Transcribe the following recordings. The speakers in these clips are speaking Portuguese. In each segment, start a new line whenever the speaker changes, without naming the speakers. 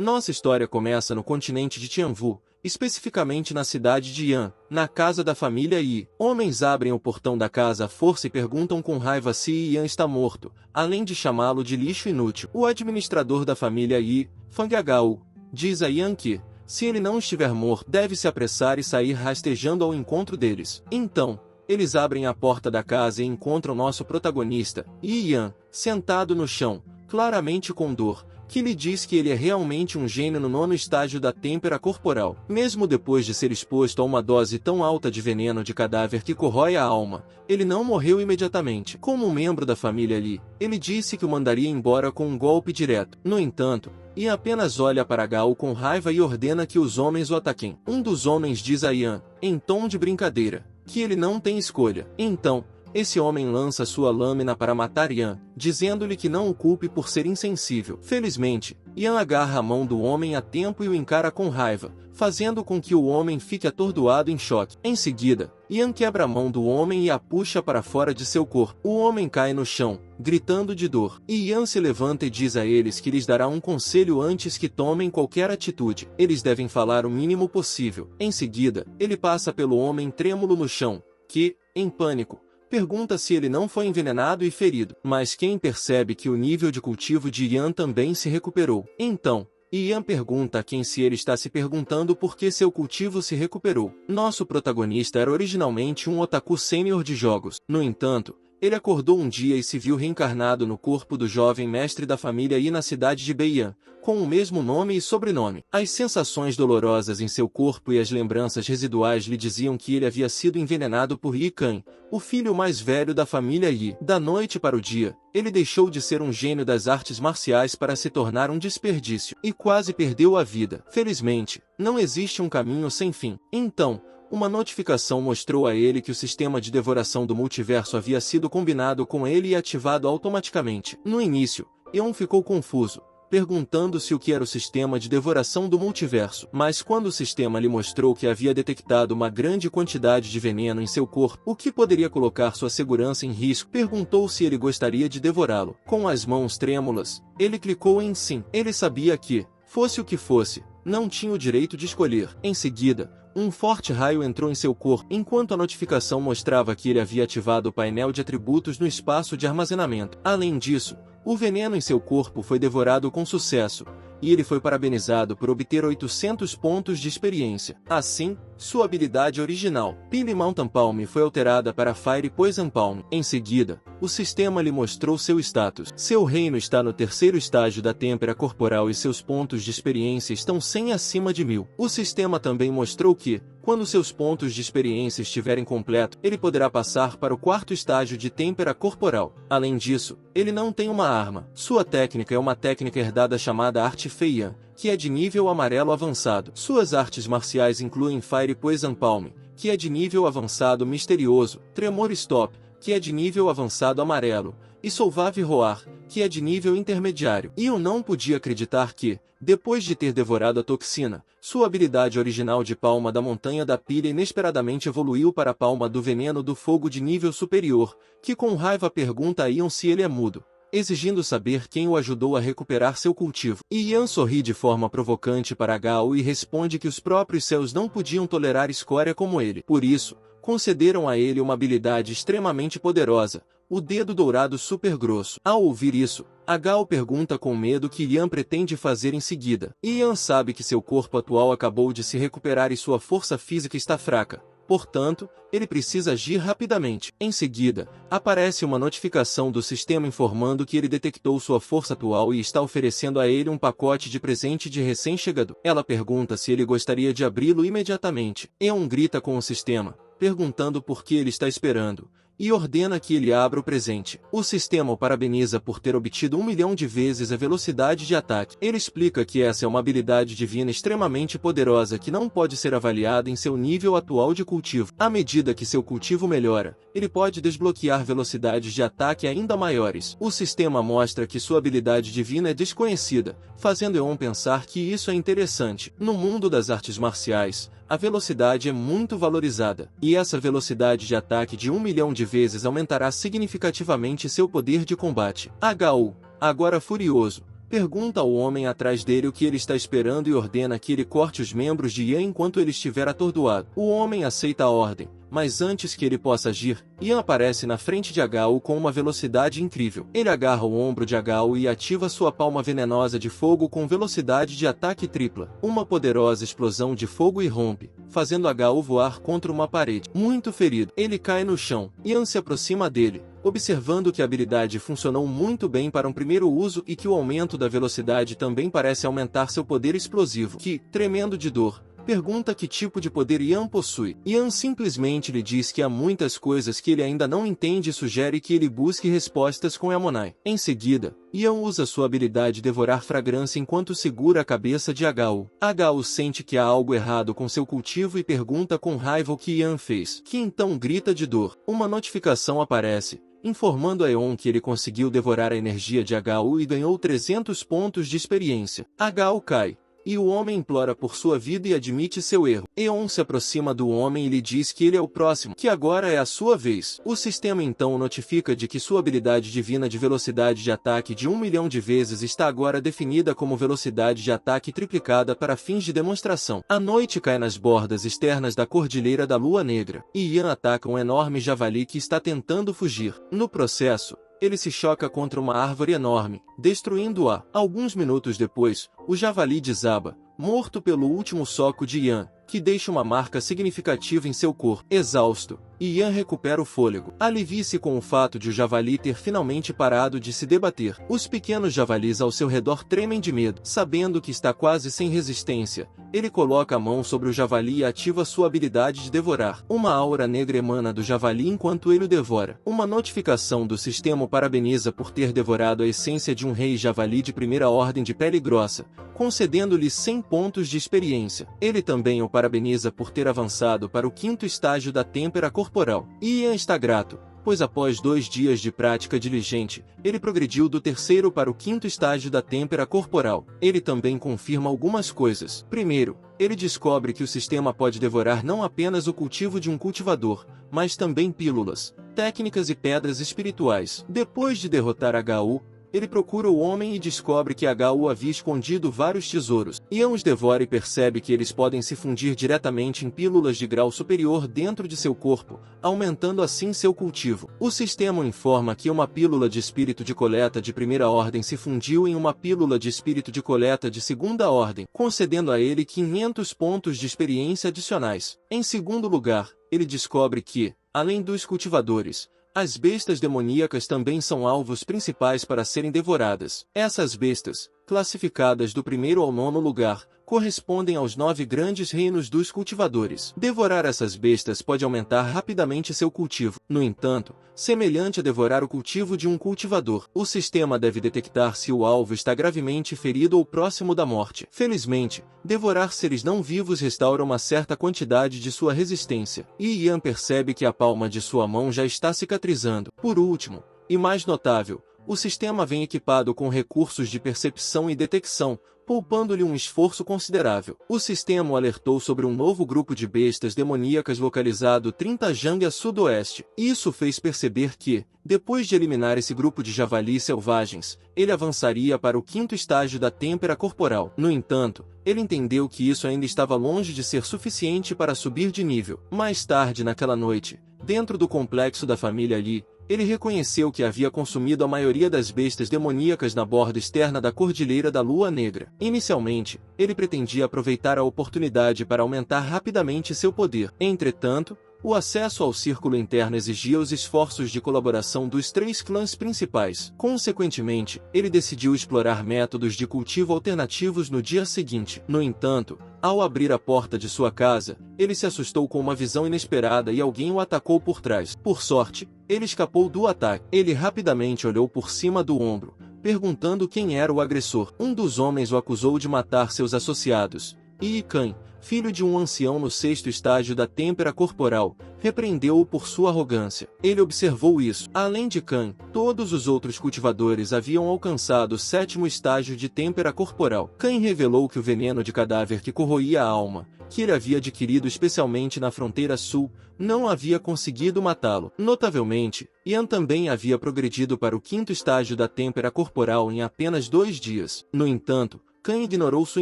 Nossa história começa no continente de Tianvu, especificamente na cidade de Yan, na casa da família Yi. Homens abrem o portão da casa à força e perguntam com raiva se Yan está morto, além de chamá-lo de lixo inútil. O administrador da família Yi, Fang Agao, diz a Yan que, se ele não estiver morto, deve se apressar e sair rastejando ao encontro deles. Então, eles abrem a porta da casa e encontram nosso protagonista, Yi Yan, sentado no chão, claramente com dor, que lhe diz que ele é realmente um gênio no 9º estágio da têmpera corporal. Mesmo depois de ser exposto a uma dose tão alta de veneno de cadáver que corrói a alma, ele não morreu imediatamente. Como um membro da família Li, ele disse que o mandaria embora com um golpe direto. No entanto, Yan apenas olha para Gao com raiva e ordena que os homens o ataquem. Um dos homens diz a Yan, em tom de brincadeira, que ele não tem escolha. Então, esse homem lança sua lâmina para matar Yan, dizendo-lhe que não o culpe por ser insensível. Felizmente, Yan agarra a mão do homem a tempo e o encara com raiva, fazendo com que o homem fique atordoado em choque. Em seguida, Yan quebra a mão do homem e a puxa para fora de seu corpo. O homem cai no chão, gritando de dor. E Yan se levanta e diz a eles que lhes dará um conselho antes que tomem qualquer atitude. Eles devem falar o mínimo possível. Em seguida, ele passa pelo homem trêmulo no chão, que, em pânico, pergunta se ele não foi envenenado e ferido. Mas quem percebe que o nível de cultivo de Yan também se recuperou. Então, Yan pergunta a quem se ele está se perguntando por que seu cultivo se recuperou. Nosso protagonista era originalmente um otaku sênior de jogos. No entanto, ele acordou um dia e se viu reencarnado no corpo do jovem mestre da família Yi na cidade de Beiyan, com o mesmo nome e sobrenome. As sensações dolorosas em seu corpo e as lembranças residuais lhe diziam que ele havia sido envenenado por Yi Kan, o filho mais velho da família Yi. Da noite para o dia, ele deixou de ser um gênio das artes marciais para se tornar um desperdício, e quase perdeu a vida. Felizmente, não existe um caminho sem fim. Então, uma notificação mostrou a ele que o sistema de devoração do multiverso havia sido combinado com ele e ativado automaticamente. No início, Yan ficou confuso, perguntando-se o que era o sistema de devoração do multiverso. Mas quando o sistema lhe mostrou que havia detectado uma grande quantidade de veneno em seu corpo, o que poderia colocar sua segurança em risco, perguntou se ele gostaria de devorá-lo. Com as mãos trêmulas, ele clicou em sim. Ele sabia que, fosse o que fosse, não tinha o direito de escolher. Em seguida, um forte raio entrou em seu corpo, enquanto a notificação mostrava que ele havia ativado o painel de atributos no espaço de armazenamento. Além disso, o veneno em seu corpo foi devorado com sucesso, e ele foi parabenizado por obter 800 pontos de experiência. Assim, sua habilidade original, Pili Mountain Palm, foi alterada para Fire Poison Palm. Em seguida, o sistema lhe mostrou seu status. Seu reino está no 3º estágio da têmpera corporal e seus pontos de experiência estão 100 acima de 1000. O sistema também mostrou que, quando seus pontos de experiência estiverem completos, ele poderá passar para o 4º estágio de têmpera corporal. Além disso, ele não tem uma arma. Sua técnica é uma técnica herdada chamada Arte Feiyan, que é de nível amarelo avançado. Suas artes marciais incluem Fire Poison Palm, que é de nível avançado misterioso, Tremor Stop, que é de nível avançado amarelo, e Solvave Roar, que é de nível intermediário. E eu não podia acreditar que, depois de ter devorado a toxina, sua habilidade original de Palma da Montanha da Pilha inesperadamente evoluiu para a Palma do Veneno do Fogo de nível superior, que com raiva pergunta a Yan se ele é mudo, exigindo saber quem o ajudou a recuperar seu cultivo. E Yan sorri de forma provocante para Gao e responde que os próprios céus não podiam tolerar escória como ele. Por isso, concederam a ele uma habilidade extremamente poderosa, o Dedo Dourado Super Grosso. Ao ouvir isso, Gao pergunta com medo o que Yan pretende fazer em seguida. E Yan sabe que seu corpo atual acabou de se recuperar e sua força física está fraca. Portanto, ele precisa agir rapidamente. Em seguida, aparece uma notificação do sistema informando que ele detectou sua força atual e está oferecendo a ele um pacote de presente de recém-chegado. Ela pergunta se ele gostaria de abri-lo imediatamente. Eon grita com o sistema, perguntando por que ele está esperando, e ordena que ele abra o presente. O sistema o parabeniza por ter obtido 1 milhão de vezes a velocidade de ataque. Ele explica que essa é uma habilidade divina extremamente poderosa que não pode ser avaliada em seu nível atual de cultivo. À medida que seu cultivo melhora, ele pode desbloquear velocidades de ataque ainda maiores. O sistema mostra que sua habilidade divina é desconhecida, fazendo Eon pensar que isso é interessante. No mundo das artes marciais, a velocidade é muito valorizada, e essa velocidade de ataque de 1 milhão de vezes aumentará significativamente seu poder de combate. Gao, agora furioso, Pergunta ao homem atrás dele o que ele está esperando e ordena que ele corte os membros de Ian enquanto ele estiver atordoado. O homem aceita a ordem, mas antes que ele possa agir, Ian aparece na frente de Hagao com uma velocidade incrível. Ele agarra o ombro de Hagao e ativa sua palma venenosa de fogo com velocidade de ataque tripla. Uma poderosa explosão de fogo irrompe, fazendo Hagao voar contra uma parede. Muito ferido, ele cai no chão. Ian se aproxima dele, observando que a habilidade funcionou muito bem para um primeiro uso e que o aumento da velocidade também parece aumentar seu poder explosivo, que, tremendo de dor, pergunta que tipo de poder Ian possui. Ian simplesmente lhe diz que há muitas coisas que ele ainda não entende e sugere que ele busque respostas com Eamonai. Em seguida, Ian usa sua habilidade Devorar Fragrância enquanto segura a cabeça de Hagao. Hagao sente que há algo errado com seu cultivo e pergunta com raiva o que Ian fez, que então grita de dor. Uma notificação aparece, informando a Eon que ele conseguiu devorar a energia de Hagao e ganhou 300 pontos de experiência. Hagao cai, e o homem implora por sua vida e admite seu erro. Eon se aproxima do homem e lhe diz que ele é o próximo, que agora é a sua vez. O sistema então notifica de que sua habilidade divina de velocidade de ataque de 1 milhão de vezes está agora definida como velocidade de ataque triplicada para fins de demonstração. A noite cai nas bordas externas da Cordilheira da Lua Negra, e Ian ataca um enorme javali que está tentando fugir. No processo, ele se choca contra uma árvore enorme, destruindo-a. Alguns minutos depois, o javali desaba, morto pelo último soco de Ian, que deixa uma marca significativa em seu corpo. Exausto, Ian recupera o fôlego. Alivie-se com o fato de o javali ter finalmente parado de se debater. Os pequenos javalis ao seu redor tremem de medo. Sabendo que está quase sem resistência, ele coloca a mão sobre o javali e ativa sua habilidade de devorar. Uma aura negra emana do javali enquanto ele o devora. Uma notificação do sistema o parabeniza por ter devorado a essência de um rei javali de primeira ordem de pele grossa, concedendo-lhe 100 pontos de experiência. Ele também o parabeniza por ter avançado para o 5º estágio da têmpera corporal. Ian está grato, pois após 2 dias de prática diligente, ele progrediu do 3º para o 5º estágio da têmpera corporal. Ele também confirma algumas coisas. Primeiro, ele descobre que o sistema pode devorar não apenas o cultivo de um cultivador, mas também pílulas, técnicas e pedras espirituais. Depois de derrotar Hagao, ele procura o homem e descobre que Hagao havia escondido vários tesouros. Ian os devora e percebe que eles podem se fundir diretamente em pílulas de grau superior dentro de seu corpo, aumentando assim seu cultivo. O sistema informa que uma pílula de espírito de coleta de primeira ordem se fundiu em uma pílula de espírito de coleta de segunda ordem, concedendo a ele 500 pontos de experiência adicionais. Em segundo lugar, ele descobre que, além dos cultivadores, as bestas demoníacas também são alvos principais para serem devoradas. Essas bestas, classificadas do 1º ao 9º lugar, correspondem aos 9 grandes reinos dos cultivadores. Devorar essas bestas pode aumentar rapidamente seu cultivo. No entanto, semelhante a devorar o cultivo de um cultivador, o sistema deve detectar se o alvo está gravemente ferido ou próximo da morte. Felizmente, devorar seres não vivos restaura uma certa quantidade de sua resistência, e Ian percebe que a palma de sua mão já está cicatrizando. Por último, e mais notável, o sistema vem equipado com recursos de percepção e detecção, poupando-lhe um esforço considerável. O sistema o alertou sobre um novo grupo de bestas demoníacas localizado 30 jang a sudoeste. Isso fez perceber que, depois de eliminar esse grupo de javalis selvagens, ele avançaria para o 5º estágio da têmpera corporal. No entanto, ele entendeu que isso ainda estava longe de ser suficiente para subir de nível. Mais tarde naquela noite, dentro do complexo da família Lee, ele reconheceu que havia consumido a maioria das bestas demoníacas na borda externa da Cordilheira da Lua Negra. Inicialmente, ele pretendia aproveitar a oportunidade para aumentar rapidamente seu poder. Entretanto, o acesso ao círculo interno exigia os esforços de colaboração dos 3 clãs principais. Consequentemente, ele decidiu explorar métodos de cultivo alternativos no dia seguinte. No entanto, ao abrir a porta de sua casa, ele se assustou com uma visão inesperada e alguém o atacou por trás. Por sorte, ele escapou do ataque. Ele rapidamente olhou por cima do ombro, perguntando quem era o agressor. Um dos homens o acusou de matar seus associados, E Khan, filho de um ancião no 6º estágio da têmpera corporal, repreendeu-o por sua arrogância. Ele observou isso. Além de Khan, todos os outros cultivadores haviam alcançado o 7º estágio de têmpera corporal. Khan revelou que o veneno de cadáver que corroía a alma, que ele havia adquirido especialmente na fronteira sul, não havia conseguido matá-lo. Notavelmente, Yan também havia progredido para o 5º estágio da têmpera corporal em apenas 2 dias. No entanto, Khan ignorou sua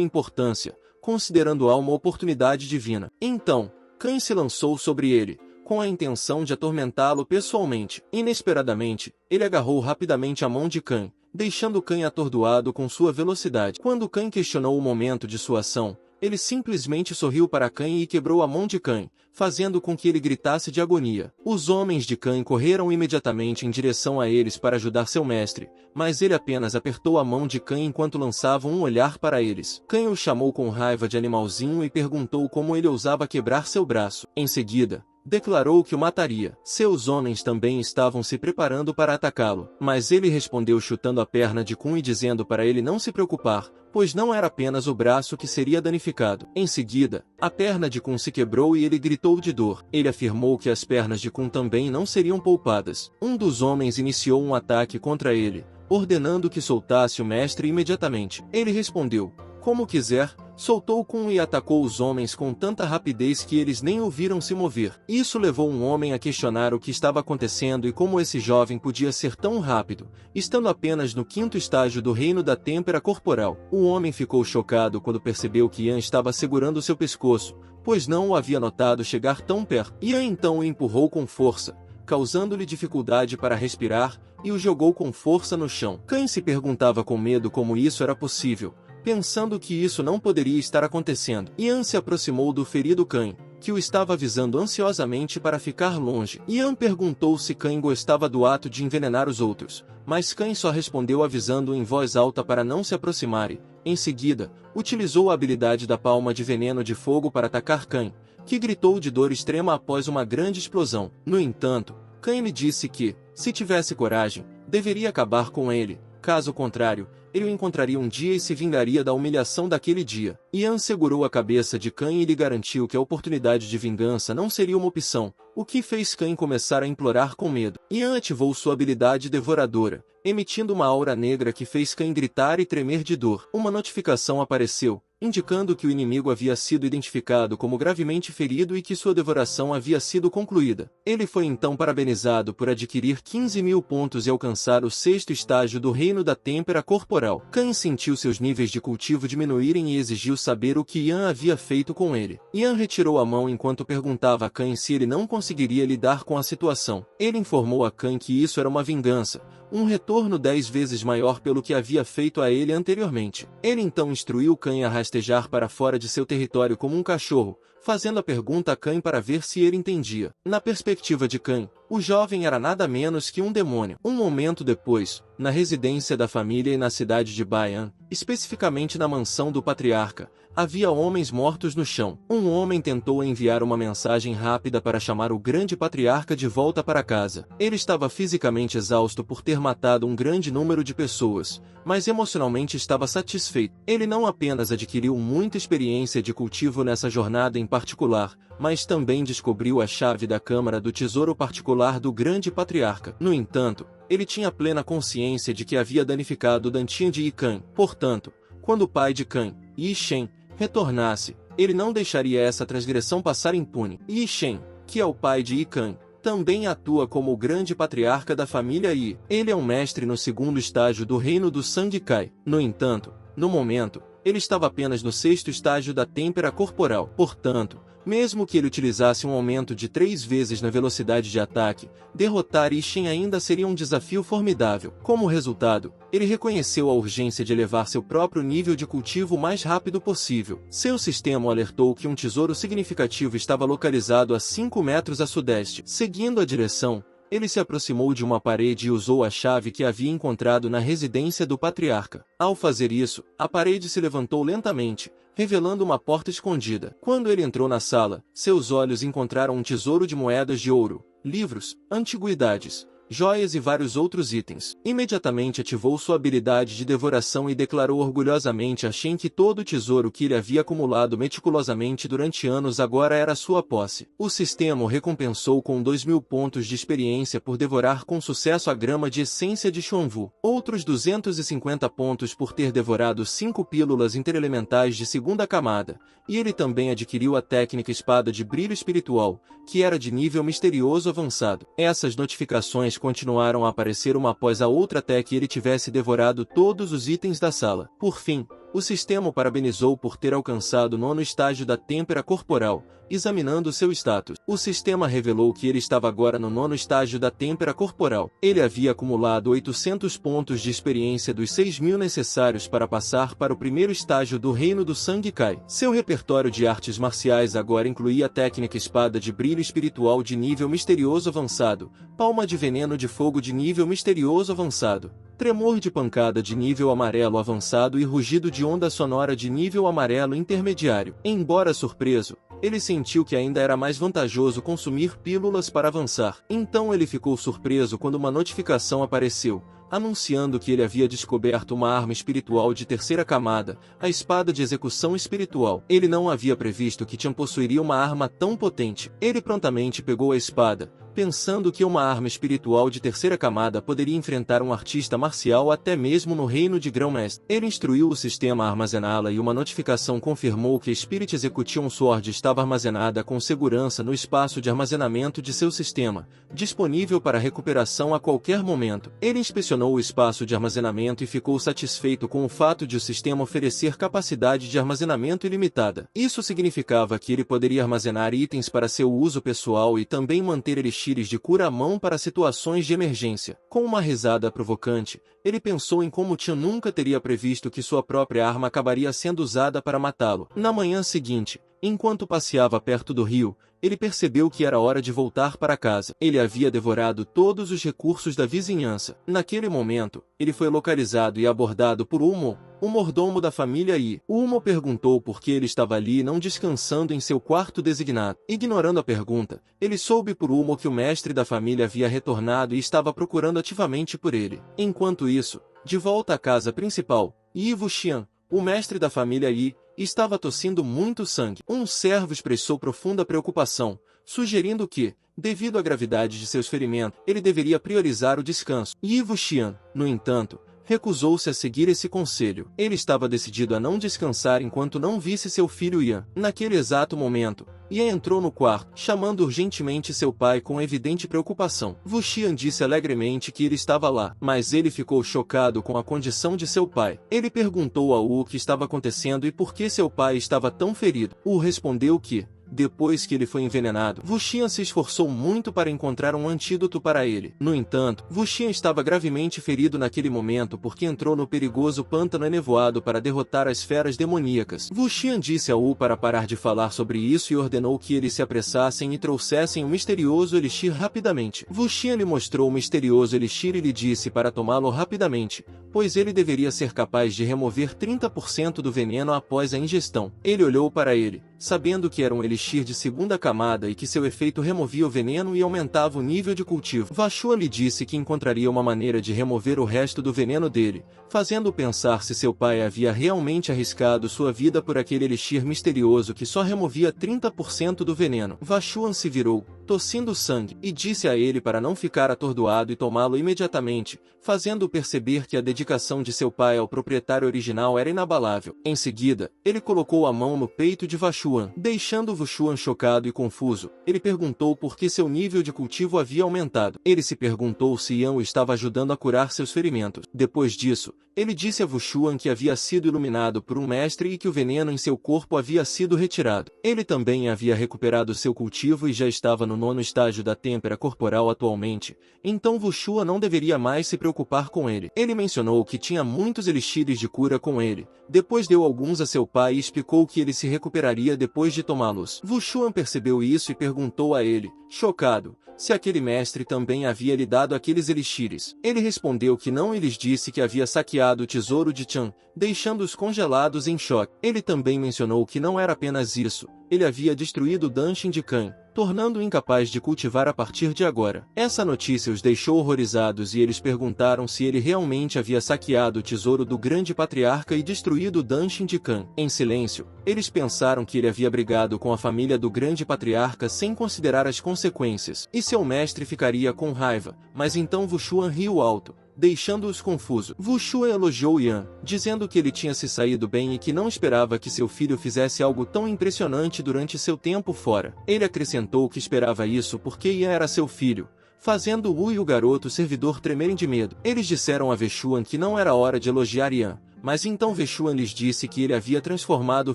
importância, considerando-a uma oportunidade divina. Então, Khan se lançou sobre ele, com a intenção de atormentá-lo pessoalmente. Inesperadamente, ele agarrou rapidamente a mão de Khan, deixando Khan atordoado com sua velocidade. Quando Khan questionou o momento de sua ação, ele simplesmente sorriu para Khan e quebrou a mão de Khan, fazendo com que ele gritasse de agonia. Os homens de Khan correram imediatamente em direção a eles para ajudar seu mestre, mas ele apenas apertou a mão de Khan enquanto lançavam um olhar para eles. Khan o chamou com raiva de animalzinho e perguntou como ele ousava quebrar seu braço. Em seguida, declarou que o mataria. Seus homens também estavam se preparando para atacá-lo, mas ele respondeu chutando a perna de Kun e dizendo para ele não se preocupar, pois não era apenas o braço que seria danificado. Em seguida, a perna de Kun se quebrou e ele gritou de dor. Ele afirmou que as pernas de Kun também não seriam poupadas. Um dos homens iniciou um ataque contra ele, ordenando que soltasse o mestre imediatamente. Ele respondeu, como quiser, soltou Kun e atacou os homens com tanta rapidez que eles nem o viram se mover. Isso levou um homem a questionar o que estava acontecendo e como esse jovem podia ser tão rápido, estando apenas no 5º estágio do reino da têmpera corporal. O homem ficou chocado quando percebeu que Yan estava segurando seu pescoço, pois não o havia notado chegar tão perto. Yan então o empurrou com força, causando-lhe dificuldade para respirar, e o jogou com força no chão. Khan se perguntava com medo como isso era possível, pensando que isso não poderia estar acontecendo. Yan se aproximou do ferido Khan, que o estava avisando ansiosamente para ficar longe. Yan perguntou se Khan gostava do ato de envenenar os outros, mas Khan só respondeu avisando em voz alta para não se aproximarem. Em seguida, utilizou a habilidade da palma de veneno de fogo para atacar Khan, que gritou de dor extrema após uma grande explosão. No entanto, Khan lhe disse que, se tivesse coragem, deveria acabar com ele. Caso contrário, ele o encontraria um dia e se vingaria da humilhação daquele dia. Yan segurou a cabeça de Khan e lhe garantiu que a oportunidade de vingança não seria uma opção, o que fez Khan começar a implorar com medo. Yan ativou sua habilidade devoradora, emitindo uma aura negra que fez Khan gritar e tremer de dor. Uma notificação apareceu, indicando que o inimigo havia sido identificado como gravemente ferido e que sua devoração havia sido concluída. Ele foi então parabenizado por adquirir 15.000 pontos e alcançar o 6º estágio do reino da têmpera corporal. Khan sentiu seus níveis de cultivo diminuírem e exigiu saber o que Yan havia feito com ele. Yan retirou a mão enquanto perguntava a Khan se ele não conseguiria lidar com a situação. Ele informou a Khan que isso era uma vingança, um retorno 10 vezes maior pelo que havia feito a ele anteriormente. Ele então instruiu Khan a rastejar para fora de seu território como um cachorro, fazendo a pergunta a Khan para ver se ele entendia. Na perspectiva de Khan, o jovem era nada menos que um demônio. Um momento depois, na residência da família e na cidade de Bayan, especificamente na mansão do patriarca, havia homens mortos no chão. Um homem tentou enviar uma mensagem rápida para chamar o grande patriarca de volta para casa. Ele estava fisicamente exausto por ter matado um grande número de pessoas, mas emocionalmente estava satisfeito. Ele não apenas adquiriu muita experiência de cultivo nessa jornada em particular, mas também descobriu a chave da câmara do tesouro particular do grande patriarca. No entanto, ele tinha plena consciência de que havia danificado o Dantian de Khan. Portanto, quando o pai de Khan, Yi Shen, retornasse, ele não deixaria essa transgressão passar impune. Yi Shen, que é o pai de Yi Khan, também atua como o grande patriarca da família Yi. Ele é um mestre no 2º estágio do reino do sangue Kai. No entanto, no momento, ele estava apenas no 6º estágio da têmpera corporal. Portanto, mesmo que ele utilizasse um aumento de 3 vezes na velocidade de ataque, derrotar Yi Shen ainda seria um desafio formidável. Como resultado, ele reconheceu a urgência de elevar seu próprio nível de cultivo o mais rápido possível. Seu sistema o alertou que um tesouro significativo estava localizado a 5 metros a sudeste. Seguindo a direção, ele se aproximou de uma parede e usou a chave que havia encontrado na residência do patriarca. Ao fazer isso, a parede se levantou lentamente, revelando uma porta escondida. Quando ele entrou na sala, seus olhos encontraram um tesouro de moedas de ouro, livros, antiguidades, joias e vários outros itens. Imediatamente ativou sua habilidade de devoração e declarou orgulhosamente a Shen que todo o tesouro que ele havia acumulado meticulosamente durante anos agora era sua posse. O sistema o recompensou com 2.000 pontos de experiência por devorar com sucesso a grama de essência de Xuanwu, outros 250 pontos por ter devorado 5 pílulas interelementais de segunda camada, e ele também adquiriu a técnica espada de brilho espiritual, que era de nível misterioso avançado. Essas notificações continuaram a aparecer uma após a outra até que ele tivesse devorado todos os itens da sala. Por fim, o sistema o parabenizou por ter alcançado o 9º estágio da têmpera corporal. Examinando seu status, o sistema revelou que ele estava agora no 9º estágio da têmpera corporal. Ele havia acumulado 800 pontos de experiência dos 6.000 necessários para passar para o 1º estágio do Reino do Sangue Kai. Seu repertório de artes marciais agora incluía a técnica espada de brilho espiritual de nível misterioso avançado, palma de veneno de fogo de nível misterioso avançado, tremor de pancada de nível amarelo avançado e rugido de onda sonora de nível amarelo intermediário. Embora surpreso, ele sentiu que ainda era mais vantajoso consumir pílulas para avançar. Então ele ficou surpreso quando uma notificação apareceu, anunciando que ele havia descoberto uma arma espiritual de 3ª camada, a espada de execução espiritual. Ele não havia previsto que Tian possuiria uma arma tão potente. Ele prontamente pegou a espada, pensando que uma arma espiritual de 3ª camada poderia enfrentar um artista marcial até mesmo no reino de Grão-Mestre. Ele instruiu o sistema a armazená-la e uma notificação confirmou que a Spirit Execution Sword estava armazenada com segurança no espaço de armazenamento de seu sistema, disponível para recuperação a qualquer momento. Ele inspecionou o espaço de armazenamento e ficou satisfeito com o fato de o sistema oferecer capacidade de armazenamento ilimitada. Isso significava que ele poderia armazenar itens para seu uso pessoal e também manter elixires de cura à mão para situações de emergência. Com uma risada provocante, ele pensou em como Tian nunca teria previsto que sua própria arma acabaria sendo usada para matá-lo. Na manhã seguinte, enquanto passeava perto do rio, ele percebeu que era hora de voltar para casa. Ele havia devorado todos os recursos da vizinhança. Naquele momento, ele foi localizado e abordado por Umo, o mordomo da família Yi. Umo perguntou por que ele estava ali não descansando em seu quarto designado. Ignorando a pergunta, ele soube por Umo que o mestre da família havia retornado e estava procurando ativamente por ele. Enquanto isso, de volta à casa principal, Yi Wuxian, o mestre da família Yi, estava tossindo muito sangue. Um servo expressou profunda preocupação, sugerindo que, devido à gravidade de seus ferimentos, ele deveria priorizar o descanso. Yi Wuxian, no entanto, recusou-se a seguir esse conselho. Ele estava decidido a não descansar enquanto não visse seu filho Yan. Naquele exato momento, Yan entrou no quarto, chamando urgentemente seu pai com evidente preocupação. Wuxian disse alegremente que ele estava lá, mas ele ficou chocado com a condição de seu pai. Ele perguntou a Wu o que estava acontecendo e por que seu pai estava tão ferido. Wu respondeu que, depois que ele foi envenenado, Wuxian se esforçou muito para encontrar um antídoto para ele. No entanto, Wuxian estava gravemente ferido naquele momento porque entrou no perigoso pântano enevoado para derrotar as feras demoníacas. Wuxian disse a Wu para parar de falar sobre isso e ordenou que eles se apressassem e trouxessem o misterioso elixir rapidamente. Wuxian lhe mostrou o misterioso elixir e lhe disse para tomá-lo rapidamente, pois ele deveria ser capaz de remover 30% do veneno após a ingestão. Ele olhou para ele, sabendo que era um elixir de segunda camada e que seu efeito removia o veneno e aumentava o nível de cultivo. Wuxian lhe disse que encontraria uma maneira de remover o resto do veneno dele, fazendo pensar se seu pai havia realmente arriscado sua vida por aquele elixir misterioso que só removia 30% do veneno. Wuxian se virou, tossindo sangue, e disse a ele para não ficar atordoado e tomá-lo imediatamente, fazendo-o perceber que a dedicação de seu pai ao proprietário original era inabalável. Em seguida, ele colocou a mão no peito de Wuxian, deixando Wuxian chocado e confuso. Ele perguntou por que seu nível de cultivo havia aumentado. Ele se perguntou se Yan o estava ajudando a curar seus ferimentos. Depois disso, ele disse a Wuxian que havia sido iluminado por um mestre e que o veneno em seu corpo havia sido retirado. Ele também havia recuperado seu cultivo e já estava no 9º estágio da têmpera corporal atualmente, então Wuxian não deveria mais se preocupar com ele. Ele mencionou que tinha muitos elixires de cura com ele, depois deu alguns a seu pai e explicou que ele se recuperaria depois de tomá-los. Wuxian percebeu isso e perguntou a ele, chocado, se aquele mestre também havia lhe dado aqueles elixires. Ele respondeu que não e lhes disse que havia saqueado o tesouro de Tian, deixando-os congelados em choque. Ele também mencionou que não era apenas isso, ele havia destruído Danshin de Khan, tornando-o incapaz de cultivar a partir de agora. Essa notícia os deixou horrorizados e eles perguntaram se ele realmente havia saqueado o tesouro do grande patriarca e destruído Danshin de Khan. Em silêncio, eles pensaram que ele havia brigado com a família do grande patriarca sem considerar as consequências, e seu mestre ficaria com raiva, mas então Wushuan riu alto, deixando-os confusos. Wushuan elogiou Yan, dizendo que ele tinha se saído bem e que não esperava que seu filho fizesse algo tão impressionante durante seu tempo fora. Ele acrescentou que esperava isso porque Yan era seu filho, fazendo Wu e o garoto servidor tremerem de medo. Eles disseram a Wushuan que não era hora de elogiar Yan, mas então Wushuan lhes disse que ele havia transformado o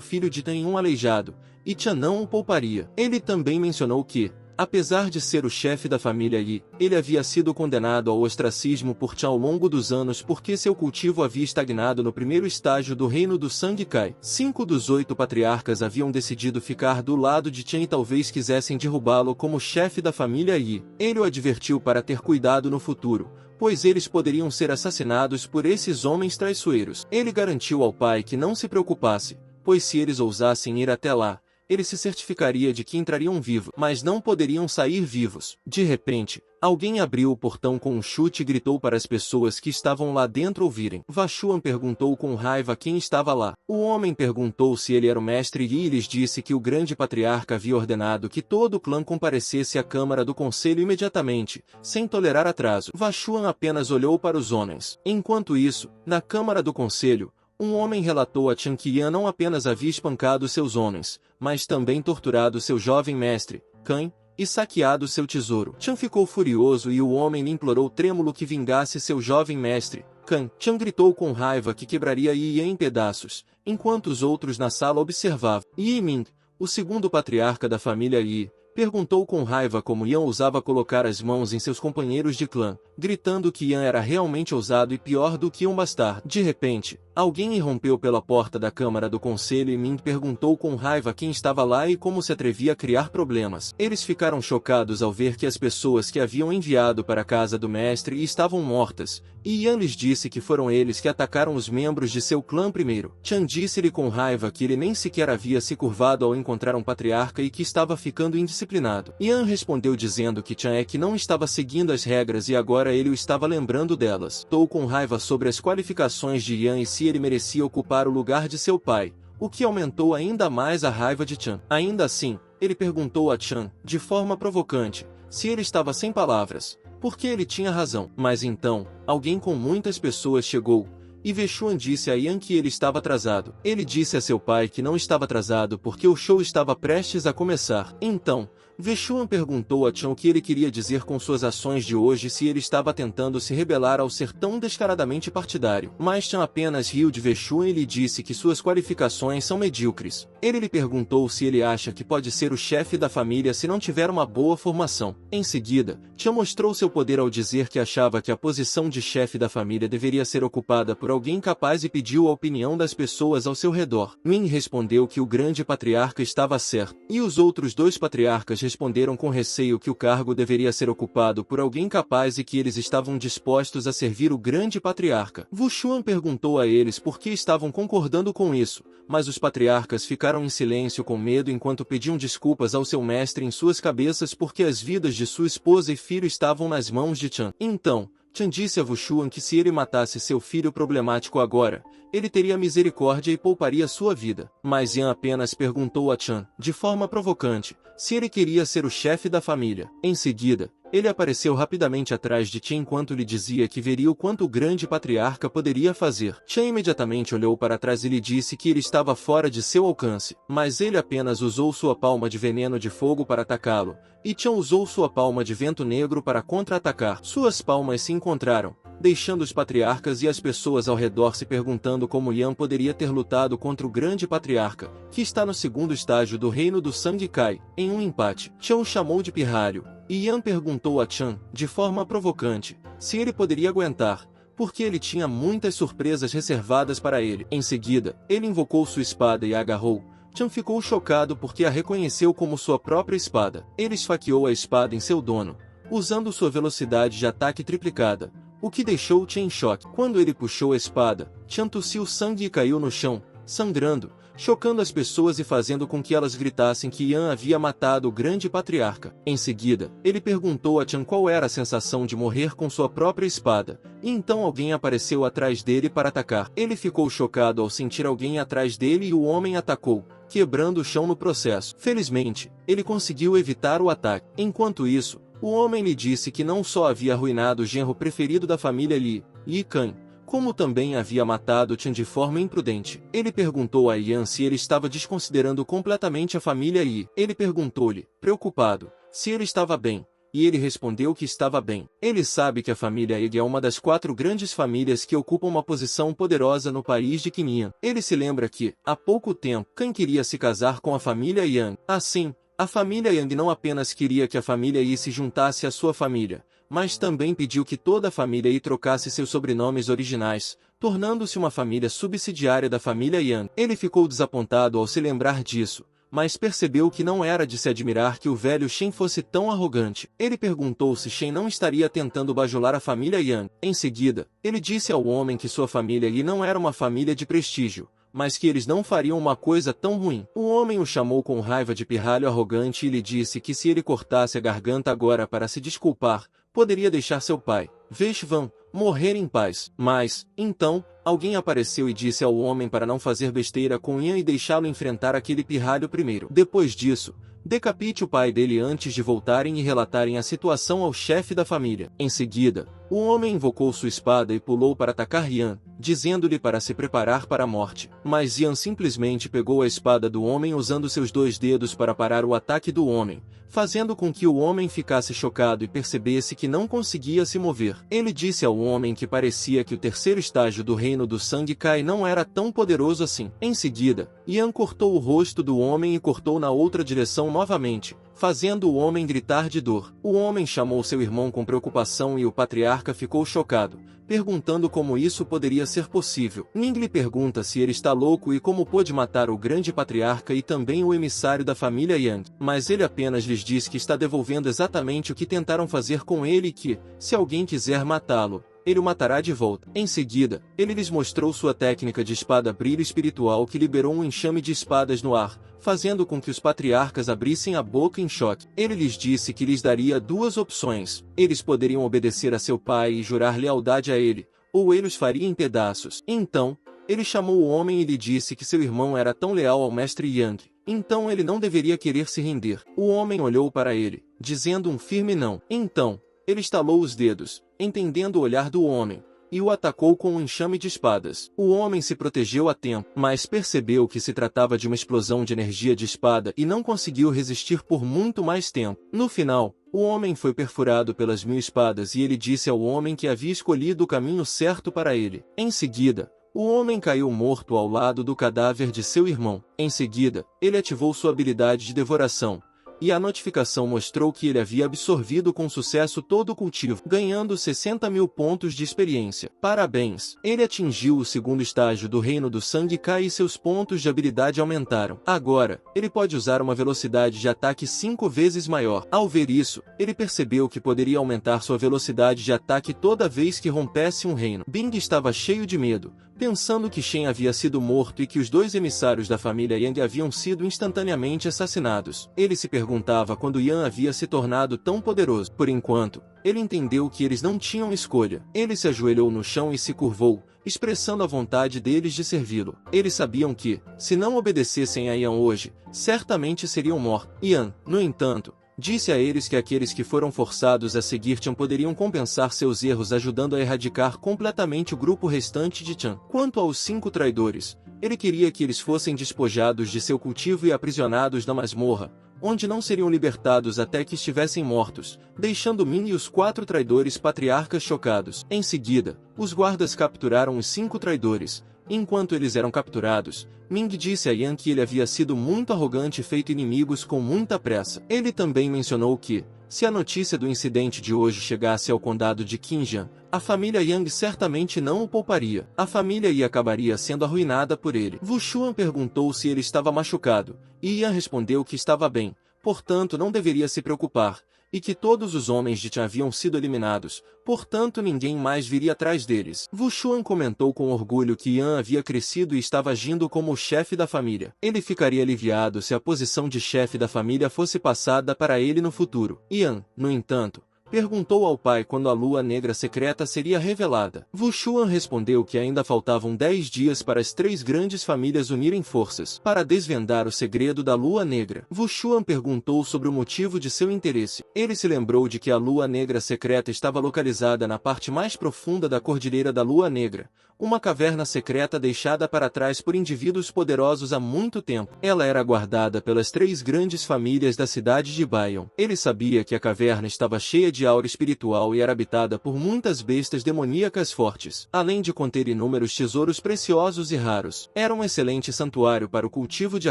filho de Tan em um aleijado, e Chan não o pouparia. Ele também mencionou que, apesar de ser o chefe da família Yi, ele havia sido condenado ao ostracismo por Chan ao longo dos anos porque seu cultivo havia estagnado no primeiro estágio do reino do Sangue Kai. 5 dos 8 patriarcas haviam decidido ficar do lado de Chan e talvez quisessem derrubá-lo como chefe da família Yi. Ele o advertiu para ter cuidado no futuro, pois eles poderiam ser assassinados por esses homens traiçoeiros. Ele garantiu ao pai que não se preocupasse, pois se eles ousassem ir até lá, ele se certificaria de que entrariam vivos, mas não poderiam sair vivos. De repente, alguém abriu o portão com um chute e gritou para as pessoas que estavam lá dentro ouvirem. Wushuan perguntou com raiva quem estava lá. O homem perguntou se ele era o mestre Yi e lhes disse que o grande patriarca havia ordenado que todo o clã comparecesse à Câmara do Conselho imediatamente, sem tolerar atraso. Wushuan apenas olhou para os homens. Enquanto isso, na Câmara do Conselho, um homem relatou a Chan que Yan não apenas havia espancado seus homens, mas também torturado seu jovem mestre, Khan, e saqueado seu tesouro. Chan ficou furioso e o homem lhe implorou trêmulo que vingasse seu jovem mestre, Khan. Chan gritou com raiva que quebraria Yi em pedaços, enquanto os outros na sala observavam. Yi Ming, o segundo patriarca da família Yi, perguntou com raiva como Yan ousava colocar as mãos em seus companheiros de clã, gritando que Yan era realmente ousado e pior do que um bastardo. De repente, alguém irrompeu pela porta da Câmara do Conselho e Ming perguntou com raiva quem estava lá e como se atrevia a criar problemas. Eles ficaram chocados ao ver que as pessoas que haviam enviado para a casa do mestre estavam mortas, e Yan lhes disse que foram eles que atacaram os membros de seu clã primeiro. Chan disse-lhe com raiva que ele nem sequer havia se curvado ao encontrar um patriarca e que estava ficando indisciplinado. Yan respondeu dizendo que Chan é que não estava seguindo as regras e agora ele o estava lembrando delas. Estou com raiva sobre as qualificações de Yan e se ele merecia ocupar o lugar de seu pai, o que aumentou ainda mais a raiva de Chan. Ainda assim, ele perguntou a Chan, de forma provocante, se ele estava sem palavras, porque ele tinha razão. Mas então, alguém com muitas pessoas chegou, e Wushuan disse a Yan que ele estava atrasado. Ele disse a seu pai que não estava atrasado porque o show estava prestes a começar. Então, Wushuan perguntou a Chan o que ele queria dizer com suas ações de hoje se ele estava tentando se rebelar ao ser tão descaradamente partidário. Mas Chan apenas riu de Wushuan e lhe disse que suas qualificações são medíocres. Ele lhe perguntou se ele acha que pode ser o chefe da família se não tiver uma boa formação. Em seguida, Chan mostrou seu poder ao dizer que achava que a posição de chefe da família deveria ser ocupada por alguém capaz e pediu a opinião das pessoas ao seu redor. Min respondeu que o grande patriarca estava certo, e os outros dois patriarcas responderam com receio que o cargo deveria ser ocupado por alguém capaz e que eles estavam dispostos a servir o grande patriarca. Wushuan perguntou a eles por que estavam concordando com isso, mas os patriarcas ficaram em silêncio com medo enquanto pediam desculpas ao seu mestre em suas cabeças porque as vidas de sua esposa e filho estavam nas mãos de Chan. Então, Chan disse a Wushuan que se ele matasse seu filho problemático agora, ele teria misericórdia e pouparia sua vida. Mas Yan apenas perguntou a Chan, de forma provocante, se ele queria ser o chefe da família. Em seguida, ele apareceu rapidamente atrás de Chan enquanto lhe dizia que veria o quanto o grande patriarca poderia fazer. Chan imediatamente olhou para trás e lhe disse que ele estava fora de seu alcance, mas ele apenas usou sua palma de veneno de fogo para atacá-lo, e Chan usou sua palma de vento negro para contra-atacar. Suas palmas se encontraram, deixando os patriarcas e as pessoas ao redor se perguntando como Yan poderia ter lutado contra o grande patriarca, que está no segundo estágio do reino do Sangue Kai, em um empate. Chan o chamou de pirralho, e Yan perguntou a Chan, de forma provocante, se ele poderia aguentar, porque ele tinha muitas surpresas reservadas para ele. Em seguida, ele invocou sua espada e a agarrou. Chan ficou chocado porque a reconheceu como sua própria espada. Ele esfaqueou a espada em seu dono, usando sua velocidade de ataque triplicada, o que deixou Chan em choque. Quando ele puxou a espada, Chan tossiu sangue e caiu no chão, sangrando, chocando as pessoas e fazendo com que elas gritassem que Yan havia matado o grande patriarca. Em seguida, ele perguntou a Chan qual era a sensação de morrer com sua própria espada, e então alguém apareceu atrás dele para atacar. Ele ficou chocado ao sentir alguém atrás dele e o homem atacou, quebrando o chão no processo. Felizmente, ele conseguiu evitar o ataque. Enquanto isso, o homem lhe disse que não só havia arruinado o genro preferido da família Li, Yi Kan, como também havia matado Chen de forma imprudente. Ele perguntou a Yan se ele estava desconsiderando completamente a família Yi. Ele perguntou-lhe, preocupado, se ele estava bem, e ele respondeu que estava bem. Ele sabe que a família Yi é uma das 4 grandes famílias que ocupam uma posição poderosa no país de Qinyan. Ele se lembra que, há pouco tempo, Kan queria se casar com a família Yang. Assim, a família Yang não apenas queria que a família Yi se juntasse à sua família, mas também pediu que toda a família Yi trocasse seus sobrenomes originais, tornando-se uma família subsidiária da família Yang. Ele ficou desapontado ao se lembrar disso, mas percebeu que não era de se admirar que o velho Shen fosse tão arrogante. Ele perguntou se Shen não estaria tentando bajular a família Yang. Em seguida, ele disse ao homem que sua família Yi não era uma família de prestígio, mas que eles não fariam uma coisa tão ruim. O homem o chamou com raiva de pirralho arrogante e lhe disse que se ele cortasse a garganta agora para se desculpar, poderia deixar seu pai, Veshvan, morrer em paz. Mas, então, alguém apareceu e disse ao homem para não fazer besteira com Yan e deixá-lo enfrentar aquele pirralho primeiro. Depois disso, decapite o pai dele antes de voltarem e relatarem a situação ao chefe da família. Em seguida, o homem invocou sua espada e pulou para atacar Yan, dizendo-lhe para se preparar para a morte. Mas Yan simplesmente pegou a espada do homem usando seus 2 dedos para parar o ataque do homem, fazendo com que o homem ficasse chocado e percebesse que não conseguia se mover. Ele disse ao homem que parecia que o 3º estágio do reino do sangue Kai não era tão poderoso assim. Em seguida, Yan cortou o rosto do homem e cortou na outra direção novamente, fazendo o homem gritar de dor. O homem chamou seu irmão com preocupação e o patriarca ficou chocado, perguntando como isso poderia ser possível. Ning lhe pergunta se ele está louco e como pôde matar o grande patriarca e também o emissário da família Yang, mas ele apenas lhes diz que está devolvendo exatamente o que tentaram fazer com ele e que, se alguém quiser matá-lo, ele o matará de volta. Em seguida, ele lhes mostrou sua técnica de espada brilho espiritual que liberou um enxame de espadas no ar, fazendo com que os patriarcas abrissem a boca em choque. Ele lhes disse que lhes daria 2 opções. Eles poderiam obedecer a seu pai e jurar lealdade a ele, ou ele os faria em pedaços. Então, ele chamou o homem e lhe disse que seu irmão era tão leal ao mestre Yang, então ele não deveria querer se render. O homem olhou para ele, dizendo um firme não. Então, ele estalou os dedos, entendendo o olhar do homem, e o atacou com um enxame de espadas. O homem se protegeu a tempo, mas percebeu que se tratava de uma explosão de energia de espada e não conseguiu resistir por muito mais tempo. No final, o homem foi perfurado pelas 1000 espadas e ele disse ao homem que havia escolhido o caminho certo para ele. Em seguida, o homem caiu morto ao lado do cadáver de seu irmão. Em seguida, ele ativou sua habilidade de devoração, e a notificação mostrou que ele havia absorvido com sucesso todo o cultivo, ganhando 60.000 pontos de experiência. Parabéns! Ele atingiu o 2º estágio do reino do sangue Kai e seus pontos de habilidade aumentaram. Agora, ele pode usar uma velocidade de ataque 5 vezes maior. Ao ver isso, ele percebeu que poderia aumentar sua velocidade de ataque toda vez que rompesse um reino. Bing estava cheio de medo, pensando que Shen havia sido morto e que os 2 emissários da família Yang haviam sido instantaneamente assassinados. Ele se perguntava quando Yan havia se tornado tão poderoso. Por enquanto, ele entendeu que eles não tinham escolha. Ele se ajoelhou no chão e se curvou, expressando a vontade deles de servi-lo. Eles sabiam que, se não obedecessem a Yan hoje, certamente seriam mortos. Yan, no entanto, disse a eles que aqueles que foram forçados a seguir Chan poderiam compensar seus erros ajudando a erradicar completamente o grupo restante de Chan. Quanto aos 5 traidores, ele queria que eles fossem despojados de seu cultivo e aprisionados na masmorra, onde não seriam libertados até que estivessem mortos, deixando Min e os 4 traidores patriarcas chocados. Em seguida, os guardas capturaram os 5 traidores. Enquanto eles eram capturados, Ming disse a Yan que ele havia sido muito arrogante e feito inimigos com muita pressa. Ele também mencionou que, se a notícia do incidente de hoje chegasse ao condado de Qinjiang, a família Yang certamente não o pouparia. A família Yi acabaria sendo arruinada por ele. Wu Xuan perguntou se ele estava machucado, e Yan respondeu que estava bem, portanto não deveria se preocupar. e que todos os homens de Tian haviam sido eliminados, portanto ninguém mais viria atrás deles. Wuxuan comentou com orgulho que Yan havia crescido e estava agindo como o chefe da família. Ele ficaria aliviado se a posição de chefe da família fosse passada para ele no futuro. Yan, no entanto, perguntou ao pai quando a lua negra secreta seria revelada. Wuxuan respondeu que ainda faltavam 10 dias para as 3 grandes famílias unirem forças para desvendar o segredo da lua negra. Wuxuan perguntou sobre o motivo de seu interesse. Ele se lembrou de que a lua negra secreta estava localizada na parte mais profunda da Cordilheira da Lua Negra, uma caverna secreta deixada para trás por indivíduos poderosos há muito tempo. Ela era guardada pelas 3 grandes famílias da cidade de Baion. Ele sabia que a caverna estava cheia de aura espiritual e era habitada por muitas bestas demoníacas fortes, além de conter inúmeros tesouros preciosos e raros. Era um excelente santuário para o cultivo de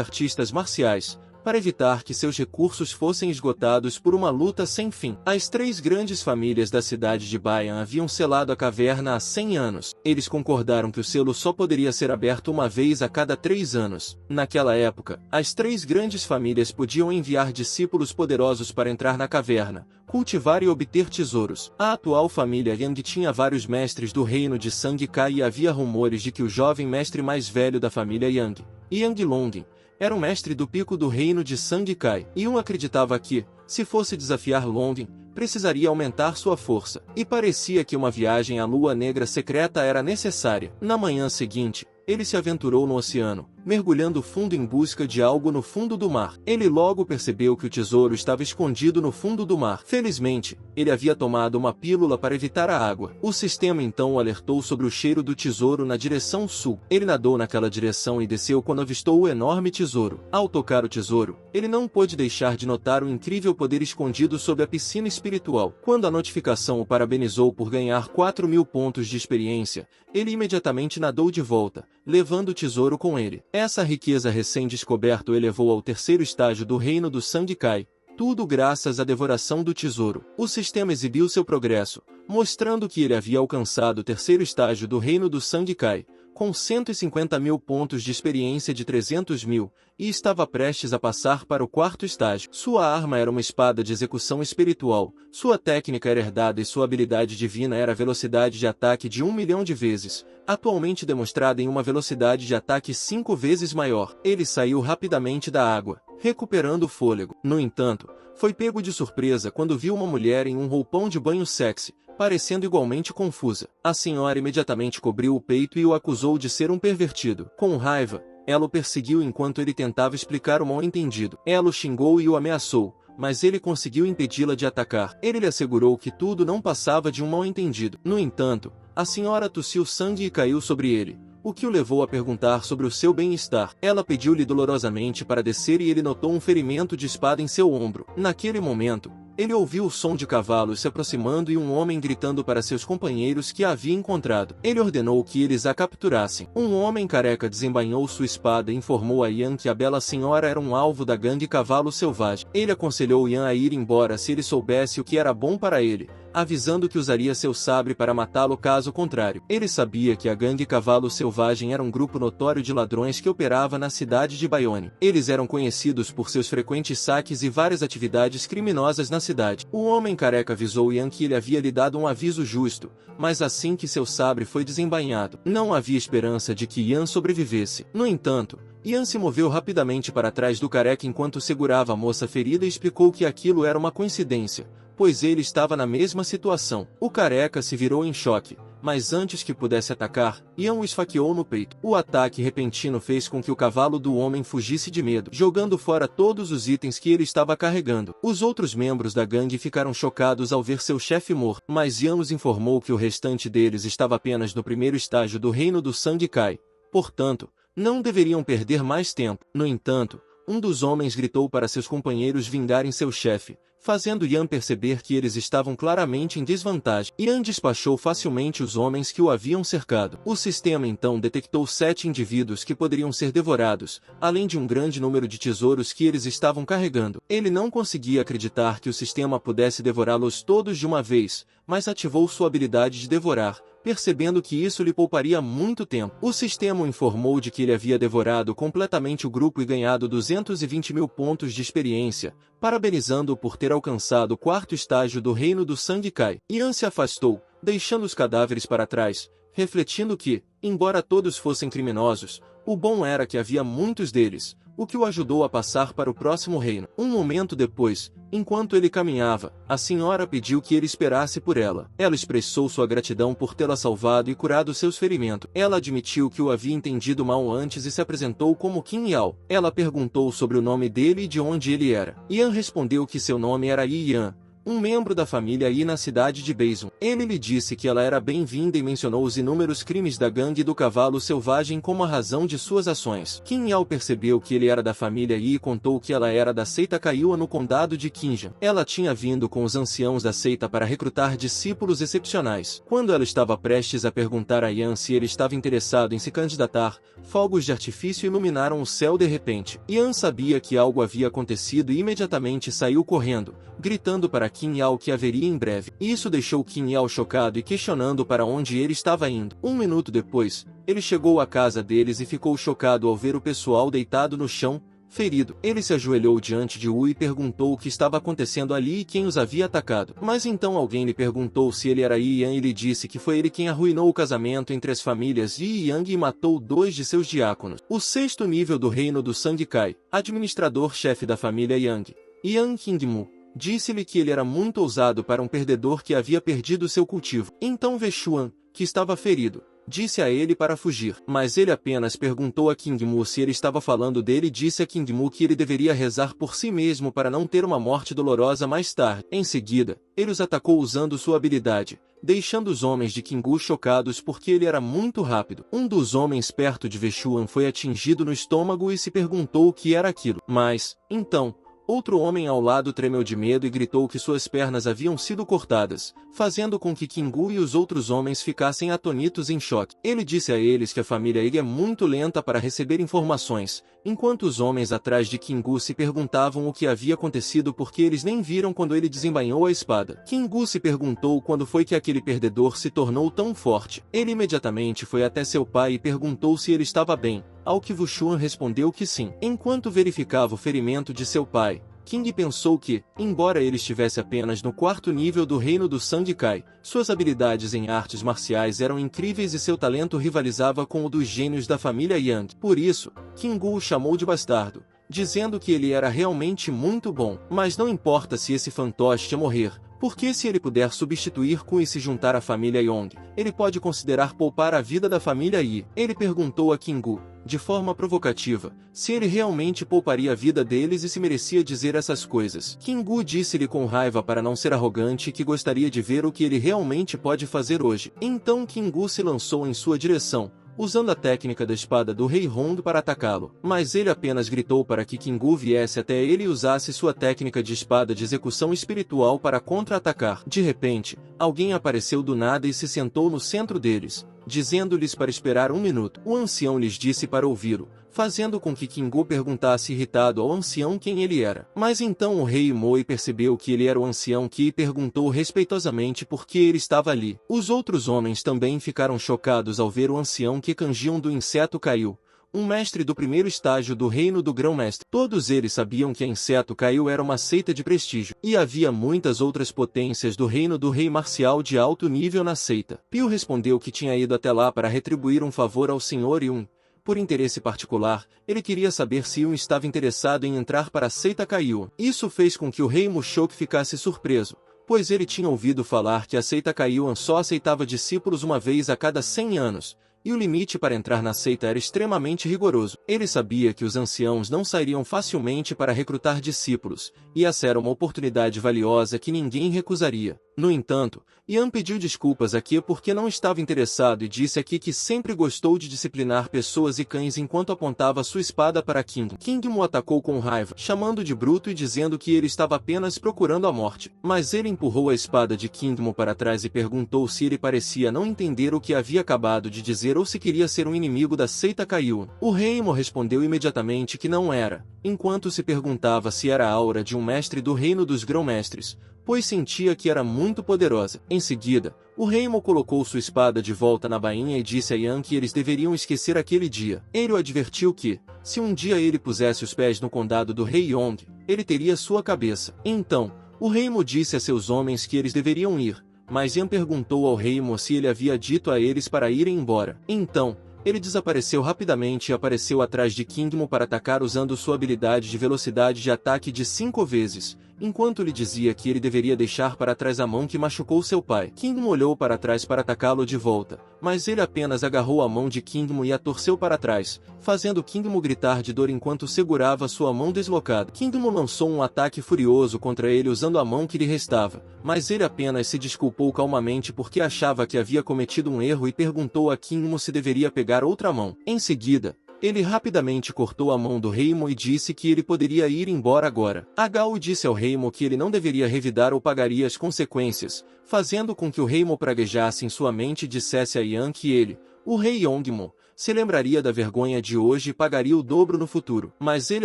artistas marciais, para evitar que seus recursos fossem esgotados por uma luta sem fim. As 3 grandes famílias da cidade de Baian haviam selado a caverna há 100 anos. Eles concordaram que o selo só poderia ser aberto uma vez a cada 3 anos. Naquela época, as 3 grandes famílias podiam enviar discípulos poderosos para entrar na caverna, cultivar e obter tesouros. A atual família Yang tinha vários mestres do reino de Sangkai e havia rumores de que o jovem mestre mais velho da família Yang, Yang Long, era um mestre do pico do reino de Sangkai. Yun acreditava que, se fosse desafiar Longin, precisaria aumentar sua força. E parecia que uma viagem à Lua Negra secreta era necessária. Na manhã seguinte, ele se aventurou no oceano, mergulhando fundo em busca de algo no fundo do mar. Ele logo percebeu que o tesouro estava escondido no fundo do mar. Felizmente, ele havia tomado uma pílula para evitar a água. O sistema então o alertou sobre o cheiro do tesouro na direção sul. Ele nadou naquela direção e desceu quando avistou o enorme tesouro. Ao tocar o tesouro, ele não pôde deixar de notar o incrível poder escondido sob a piscina espiritual. Quando a notificação o parabenizou por ganhar 4.000 pontos de experiência, ele imediatamente nadou de volta, levando o tesouro com ele. Essa riqueza recém-descoberta o elevou ao 3º estágio do reino do Sangkai, tudo graças à devoração do tesouro. O sistema exibiu seu progresso, mostrando que ele havia alcançado o 3º estágio do reino do Sangkai, com 150.000 pontos de experiência de 300.000, e estava prestes a passar para o 4º estágio. Sua arma era uma espada de execução espiritual, sua técnica era herdada e sua habilidade divina era a velocidade de ataque de 1 milhão de vezes, atualmente demonstrada em uma velocidade de ataque 5 vezes maior. Ele saiu rapidamente da água, recuperando o fôlego. No entanto, foi pego de surpresa quando viu uma mulher em um roupão de banho sexy, parecendo igualmente confusa. A senhora imediatamente cobriu o peito e o acusou de ser um pervertido. Com raiva, ela o perseguiu enquanto ele tentava explicar o mal-entendido. Ela o xingou e o ameaçou, mas ele conseguiu impedi-la de atacar. Ele lhe assegurou que tudo não passava de um mal-entendido. No entanto, a senhora tossiu sangue e caiu sobre ele, o que o levou a perguntar sobre o seu bem-estar. Ela pediu-lhe dolorosamente para descer e ele notou um ferimento de espada em seu ombro. Naquele momento, ele ouviu o som de cavalos se aproximando e um homem gritando para seus companheiros que a havia encontrado. Ele ordenou que eles a capturassem. Um homem careca desembainhou sua espada e informou a Yan que a bela senhora era um alvo da gangue Cavalo Selvagem. Ele aconselhou Yan a ir embora se ele soubesse o que era bom para ele, avisando que usaria seu sabre para matá-lo caso contrário. Ele sabia que a gangue Cavalo Selvagem era um grupo notório de ladrões que operava na cidade de Bayonne. Eles eram conhecidos por seus frequentes saques e várias atividades criminosas na cidade. O homem careca avisou Yan que ele havia lhe dado um aviso justo, mas assim que seu sabre foi desembainhado, não havia esperança de que Yan sobrevivesse. No entanto, Yan se moveu rapidamente para trás do careca enquanto segurava a moça ferida e explicou que aquilo era uma coincidência, pois ele estava na mesma situação. O careca se virou em choque, mas antes que pudesse atacar, Yan o esfaqueou no peito. O ataque repentino fez com que o cavalo do homem fugisse de medo, jogando fora todos os itens que ele estava carregando. Os outros membros da gangue ficaram chocados ao ver seu chefe morto, mas Yan os informou que o restante deles estava apenas no 1º estágio do reino do Sangkai. Portanto, não deveriam perder mais tempo. No entanto, um dos homens gritou para seus companheiros vingarem seu chefe, fazendo Yan perceber que eles estavam claramente em desvantagem. Yan despachou facilmente os homens que o haviam cercado. O sistema então detectou 7 indivíduos que poderiam ser devorados, além de um grande número de tesouros que eles estavam carregando. Ele não conseguia acreditar que o sistema pudesse devorá-los todos de uma vez, mas ativou sua habilidade de devorar, percebendo que isso lhe pouparia muito tempo. O sistema o informou de que ele havia devorado completamente o grupo e ganhado 220.000 pontos de experiência, parabenizando-o por ter alcançado o quarto estágio do reino do sangue Kai. Yan se afastou, deixando os cadáveres para trás, refletindo que, embora todos fossem criminosos, o bom era que havia muitos deles, o que o ajudou a passar para o próximo reino. Um momento depois, enquanto ele caminhava, a senhora pediu que ele esperasse por ela. Ela expressou sua gratidão por tê-la salvado e curado seus ferimentos. Ela admitiu que o havia entendido mal antes e se apresentou como Qin Yao. Ela perguntou sobre o nome dele e de onde ele era. Yan respondeu que seu nome era Yi Yan, um membro da família Yi na cidade de Beizun. Ele lhe disse que ela era bem-vinda e mencionou os inúmeros crimes da gangue do cavalo selvagem como a razão de suas ações. Qin Yao percebeu que ele era da família Yi e contou que ela era da seita Kaiua no condado de Qinjan. Ela tinha vindo com os anciãos da seita para recrutar discípulos excepcionais. Quando ela estava prestes a perguntar a Yan se ele estava interessado em se candidatar, fogos de artifício iluminaram o céu de repente. Yan sabia que algo havia acontecido e imediatamente saiu correndo, gritando para Qin Yao que haveria em breve. Isso deixou Qin Yao chocado e questionando para onde ele estava indo. Um minuto depois, ele chegou à casa deles e ficou chocado ao ver o pessoal deitado no chão, ferido. Ele se ajoelhou diante de Wu e perguntou o que estava acontecendo ali e quem os havia atacado. Mas então alguém lhe perguntou se ele era Yi Yan e lhe disse que foi ele quem arruinou o casamento entre as famílias Yi e Yang e matou 2 de seus diáconos. O 6º nível do reino do sangue Kai, administrador-chefe da família Yang, Yang Qingmu, disse-lhe que ele era muito ousado para um perdedor que havia perdido seu cultivo. Então Vechuan, que estava ferido, disse a ele para fugir. Mas ele apenas perguntou a Qingmu se ele estava falando dele e disse a Qingmu que ele deveria rezar por si mesmo para não ter uma morte dolorosa mais tarde. Em seguida, ele os atacou usando sua habilidade, deixando os homens de Qinggu chocados porque ele era muito rápido. Um dos homens perto de Vechuan foi atingido no estômago e se perguntou o que era aquilo. Mas, então, outro homem ao lado tremeu de medo e gritou que suas pernas haviam sido cortadas, fazendo com que Qinggu e os outros homens ficassem atonitos em choque. Ele disse a eles que a família Yi é muito lenta para receber informações, enquanto os homens atrás de Qinggu se perguntavam o que havia acontecido porque eles nem viram quando ele desembainhou a espada. Qinggu se perguntou quando foi que aquele perdedor se tornou tão forte. Ele imediatamente foi até seu pai e perguntou se ele estava bem, ao que Wuxuan respondeu que sim. Enquanto verificava o ferimento de seu pai, Qing pensou que, embora ele estivesse apenas no 4º nível do reino do sangue Kai, suas habilidades em artes marciais eram incríveis e seu talento rivalizava com o dos gênios da família Yang. Por isso, Qinggu o chamou de bastardo, dizendo que ele era realmente muito bom. Mas não importa se esse fantoche morrer, porque se ele puder substituir Kun e se juntar à família Yong, ele pode considerar poupar a vida da família Yi. Ele perguntou a Qinggu, de forma provocativa, se ele realmente pouparia a vida deles e se merecia dizer essas coisas. Qinggu disse-lhe com raiva para não ser arrogante que gostaria de ver o que ele realmente pode fazer hoje. Então Qinggu se lançou em sua direção, usando a técnica da espada do Rei Hong para atacá-lo. Mas ele apenas gritou para que Qinggu viesse até ele e usasse sua técnica de espada de execução espiritual para contra-atacar. De repente, alguém apareceu do nada e se sentou no centro deles, dizendo-lhes para esperar 1 minuto. O ancião lhes disse para ouvi-lo, fazendo com que Qinggu perguntasse irritado ao ancião quem ele era. Mas então o rei Moi percebeu que ele era o ancião Qi e perguntou respeitosamente por que ele estava ali. Os outros homens também ficaram chocados ao ver o ancião que Kanjion do inseto caiu, um mestre do 1º estágio do reino do grão-mestre. Todos eles sabiam que a Inseto Caiu era uma seita de prestígio, e havia muitas outras potências do reino do rei marcial de alto nível na seita. Pio respondeu que tinha ido até lá para retribuir um favor ao senhor Yun. Por interesse particular, ele queria saber se Yun estava interessado em entrar para a seita Caiu. Isso fez com que o rei Mushoku ficasse surpreso, pois ele tinha ouvido falar que a seita Caiu só aceitava discípulos uma vez a cada 100 anos, e o limite para entrar na seita era extremamente rigoroso. Ele sabia que os anciãos não sairiam facilmente para recrutar discípulos, e essa era uma oportunidade valiosa que ninguém recusaria. No entanto, Yan pediu desculpas a Qi porque não estava interessado e disse a Qi que sempre gostou de disciplinar pessoas e cães enquanto apontava sua espada para Qing. Qing o atacou com raiva, chamando de bruto e dizendo que ele estava apenas procurando a morte. Mas ele empurrou a espada de Qingmo para trás e perguntou se ele parecia não entender o que havia acabado de dizer ou se queria ser um inimigo da seita Caiu. O rei Mo respondeu imediatamente que não era, enquanto se perguntava se era a aura de um mestre do reino dos grão-mestres, pois sentia que era muito poderosa. Em seguida, o rei Mo colocou sua espada de volta na bainha e disse a Yan que eles deveriam esquecer aquele dia. Ele o advertiu que, se um dia ele pusesse os pés no condado do rei Yong, ele teria sua cabeça. Então, O rei Mo disse a seus homens que eles deveriam ir, mas Yan perguntou ao rei Mo se ele havia dito a eles para irem embora. Então, ele desapareceu rapidamente e apareceu atrás de King Mo para atacar usando sua habilidade de velocidade de ataque de 5 vezes, enquanto lhe dizia que ele deveria deixar para trás a mão que machucou seu pai. King Mo olhou para trás para atacá-lo de volta, mas ele apenas agarrou a mão de King Mo e a torceu para trás, fazendo King Mo gritar de dor enquanto segurava sua mão deslocada. King Mo lançou um ataque furioso contra ele usando a mão que lhe restava, mas ele apenas se desculpou calmamente porque achava que havia cometido um erro e perguntou a King Mo se deveria pegar outra mão. Em seguida, ele rapidamente cortou a mão do rei Mo e disse que ele poderia ir embora agora. A Gao disse ao rei Mo que ele não deveria revidar ou pagaria as consequências, fazendo com que o rei Mo praguejasse em sua mente e dissesse a Yan que ele, o rei Yongmo, se lembraria da vergonha de hoje e pagaria o dobro no futuro. Mas ele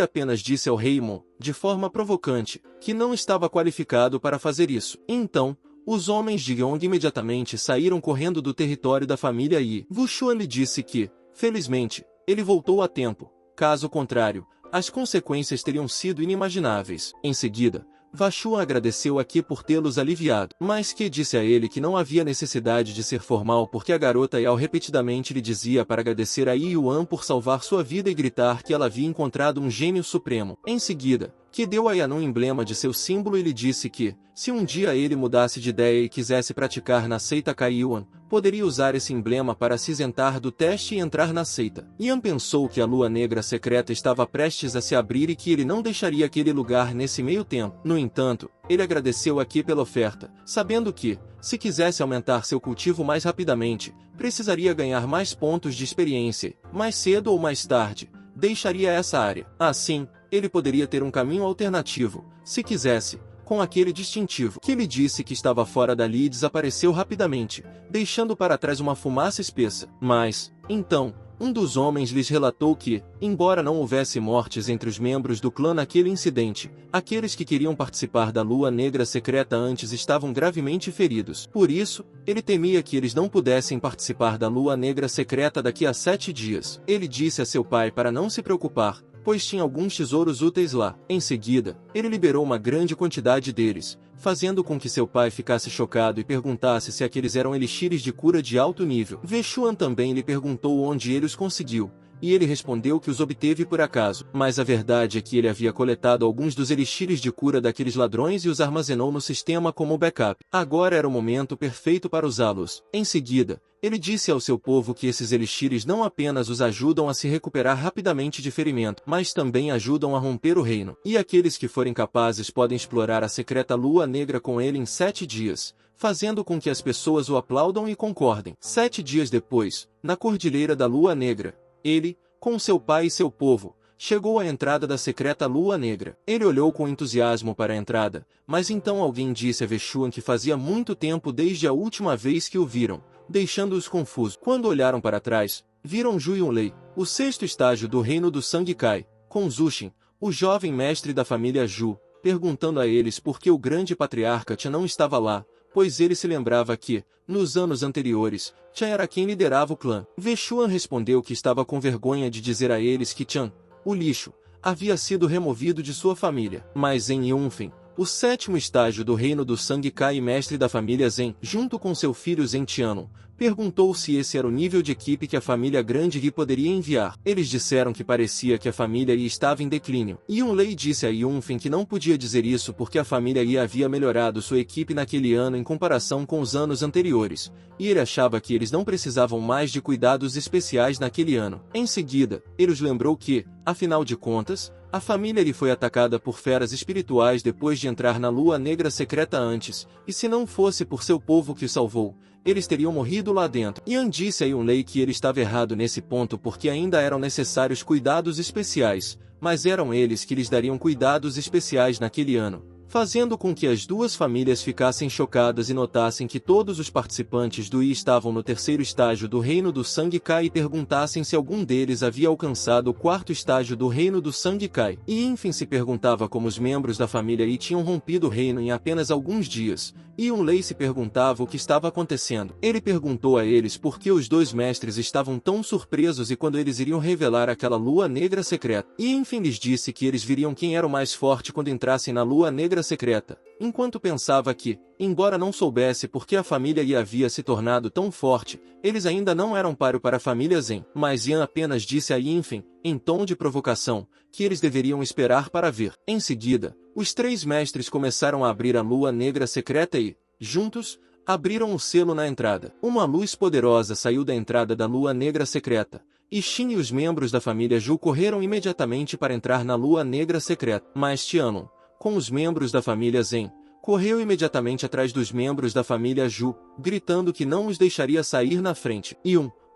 apenas disse ao rei Mo, de forma provocante, que não estava qualificado para fazer isso. Então, os homens de Yong imediatamente saíram correndo do território da família Yi. Wushuan lhe disse que, felizmente, ele voltou a tempo, caso contrário, as consequências teriam sido inimagináveis. Em seguida, Wushuan agradeceu a Qi por tê-los aliviado, mas Qi disse a ele que não havia necessidade de ser formal porque a garota Yao repetidamente lhe dizia para agradecer a Yi Yuan por salvar sua vida e gritar que ela havia encontrado um gênio supremo. Em seguida, Qi deu a Yan um emblema de seu símbolo e lhe disse que, se um dia ele mudasse de ideia e quisesse praticar na seita Kaiyuan, poderia usar esse emblema para se isentar do teste e entrar na seita. Yan pensou que a lua negra secreta estava prestes a se abrir e que ele não deixaria aquele lugar nesse meio tempo. No entanto, ele agradeceu a Qi pela oferta, sabendo que, se quisesse aumentar seu cultivo mais rapidamente, precisaria ganhar mais pontos de experiência, mais cedo ou mais tarde, deixaria essa área. Assim, ele poderia ter um caminho alternativo, se quisesse, com aquele distintivo. Que lhe disse que estava fora dali e desapareceu rapidamente, deixando para trás uma fumaça espessa. Mas, então, um dos homens lhes relatou que, embora não houvesse mortes entre os membros do clã naquele incidente, aqueles que queriam participar da lua negra secreta antes estavam gravemente feridos. Por isso, ele temia que eles não pudessem participar da lua negra secreta daqui a 7 dias. Ele disse a seu pai para não se preocupar, pois tinha alguns tesouros úteis lá. Em seguida, ele liberou uma grande quantidade deles, fazendo com que seu pai ficasse chocado e perguntasse se aqueles eram elixires de cura de alto nível. Wushuan também lhe perguntou onde ele os conseguiu, e ele respondeu que os obteve por acaso. Mas a verdade é que ele havia coletado alguns dos elixires de cura daqueles ladrões e os armazenou no sistema como backup. Agora era o momento perfeito para usá-los. Em seguida, ele disse ao seu povo que esses elixires não apenas os ajudam a se recuperar rapidamente de ferimento, mas também ajudam a romper o reino. E aqueles que forem capazes podem explorar a secreta lua negra com ele em 7 dias, fazendo com que as pessoas o aplaudam e concordem. 7 dias depois, na Cordilheira da Lua Negra, ele, com seu pai e seu povo, chegou à entrada da secreta Lua Negra. Ele olhou com entusiasmo para a entrada, mas então alguém disse a Wushuan que fazia muito tempo desde a última vez que o viram, deixando-os confusos. Quando olharam para trás, viram Zhu Yunlei, o 6º estágio do reino do sangue Kai, com Zushin, o jovem mestre da família Zhu, perguntando a eles por que o grande patriarca Qian não estava lá, pois ele se lembrava que, nos anos anteriores, Qian era quem liderava o clã. Wushuan respondeu que estava com vergonha de dizer a eles que Qian, o lixo, havia sido removido de sua família. Mas em Yunfen, o 7º estágio do reino do sangue Kai e mestre da família Zen, junto com seu filho Zen Tianlong, perguntou se esse era o nível de equipe que a família Grande Yi poderia enviar. Eles disseram que parecia que a família Yi estava em declínio. Yunlei disse a Yunfen que não podia dizer isso porque a família Yi havia melhorado sua equipe naquele ano em comparação com os anos anteriores, e ele achava que eles não precisavam mais de cuidados especiais naquele ano. Em seguida, ele os lembrou que, afinal de contas, a família Yi foi atacada por feras espirituais depois de entrar na lua negra secreta antes, e se não fosse por seu povo que o salvou, eles teriam morrido lá dentro. Yan disse a Yunlei que ele estava errado nesse ponto porque ainda eram necessários cuidados especiais, mas eram eles que lhes dariam cuidados especiais naquele ano, fazendo com que as duas famílias ficassem chocadas e notassem que todos os participantes do Yi estavam no 3º estágio do reino do sangue Kai e perguntassem se algum deles havia alcançado o 4º estágio do reino do sangue Kai. E enfim se perguntava como os membros da família Yi tinham rompido o reino em apenas alguns dias, e Yunlei se perguntava o que estava acontecendo. Ele perguntou a eles por que os dois mestres estavam tão surpresos e quando eles iriam revelar aquela lua negra secreta. E enfim lhes disse que eles viriam quem era o mais forte quando entrassem na lua negra negra secreta, enquanto pensava que, embora não soubesse por que a família Yi havia se tornado tão forte, eles ainda não eram páreo para a família Zen. Mas Yan apenas disse a Yinfen, em tom de provocação, que eles deveriam esperar para ver. Em seguida, os três mestres começaram a abrir a lua negra secreta e, juntos, abriram o selo na entrada. Uma luz poderosa saiu da entrada da lua negra secreta, e Xin e os membros da família Zhu correram imediatamente para entrar na lua negra secreta. Mas Tianlong, com os membros da família Zen, correu imediatamente atrás dos membros da família Zhu, gritando que não os deixaria sair na frente.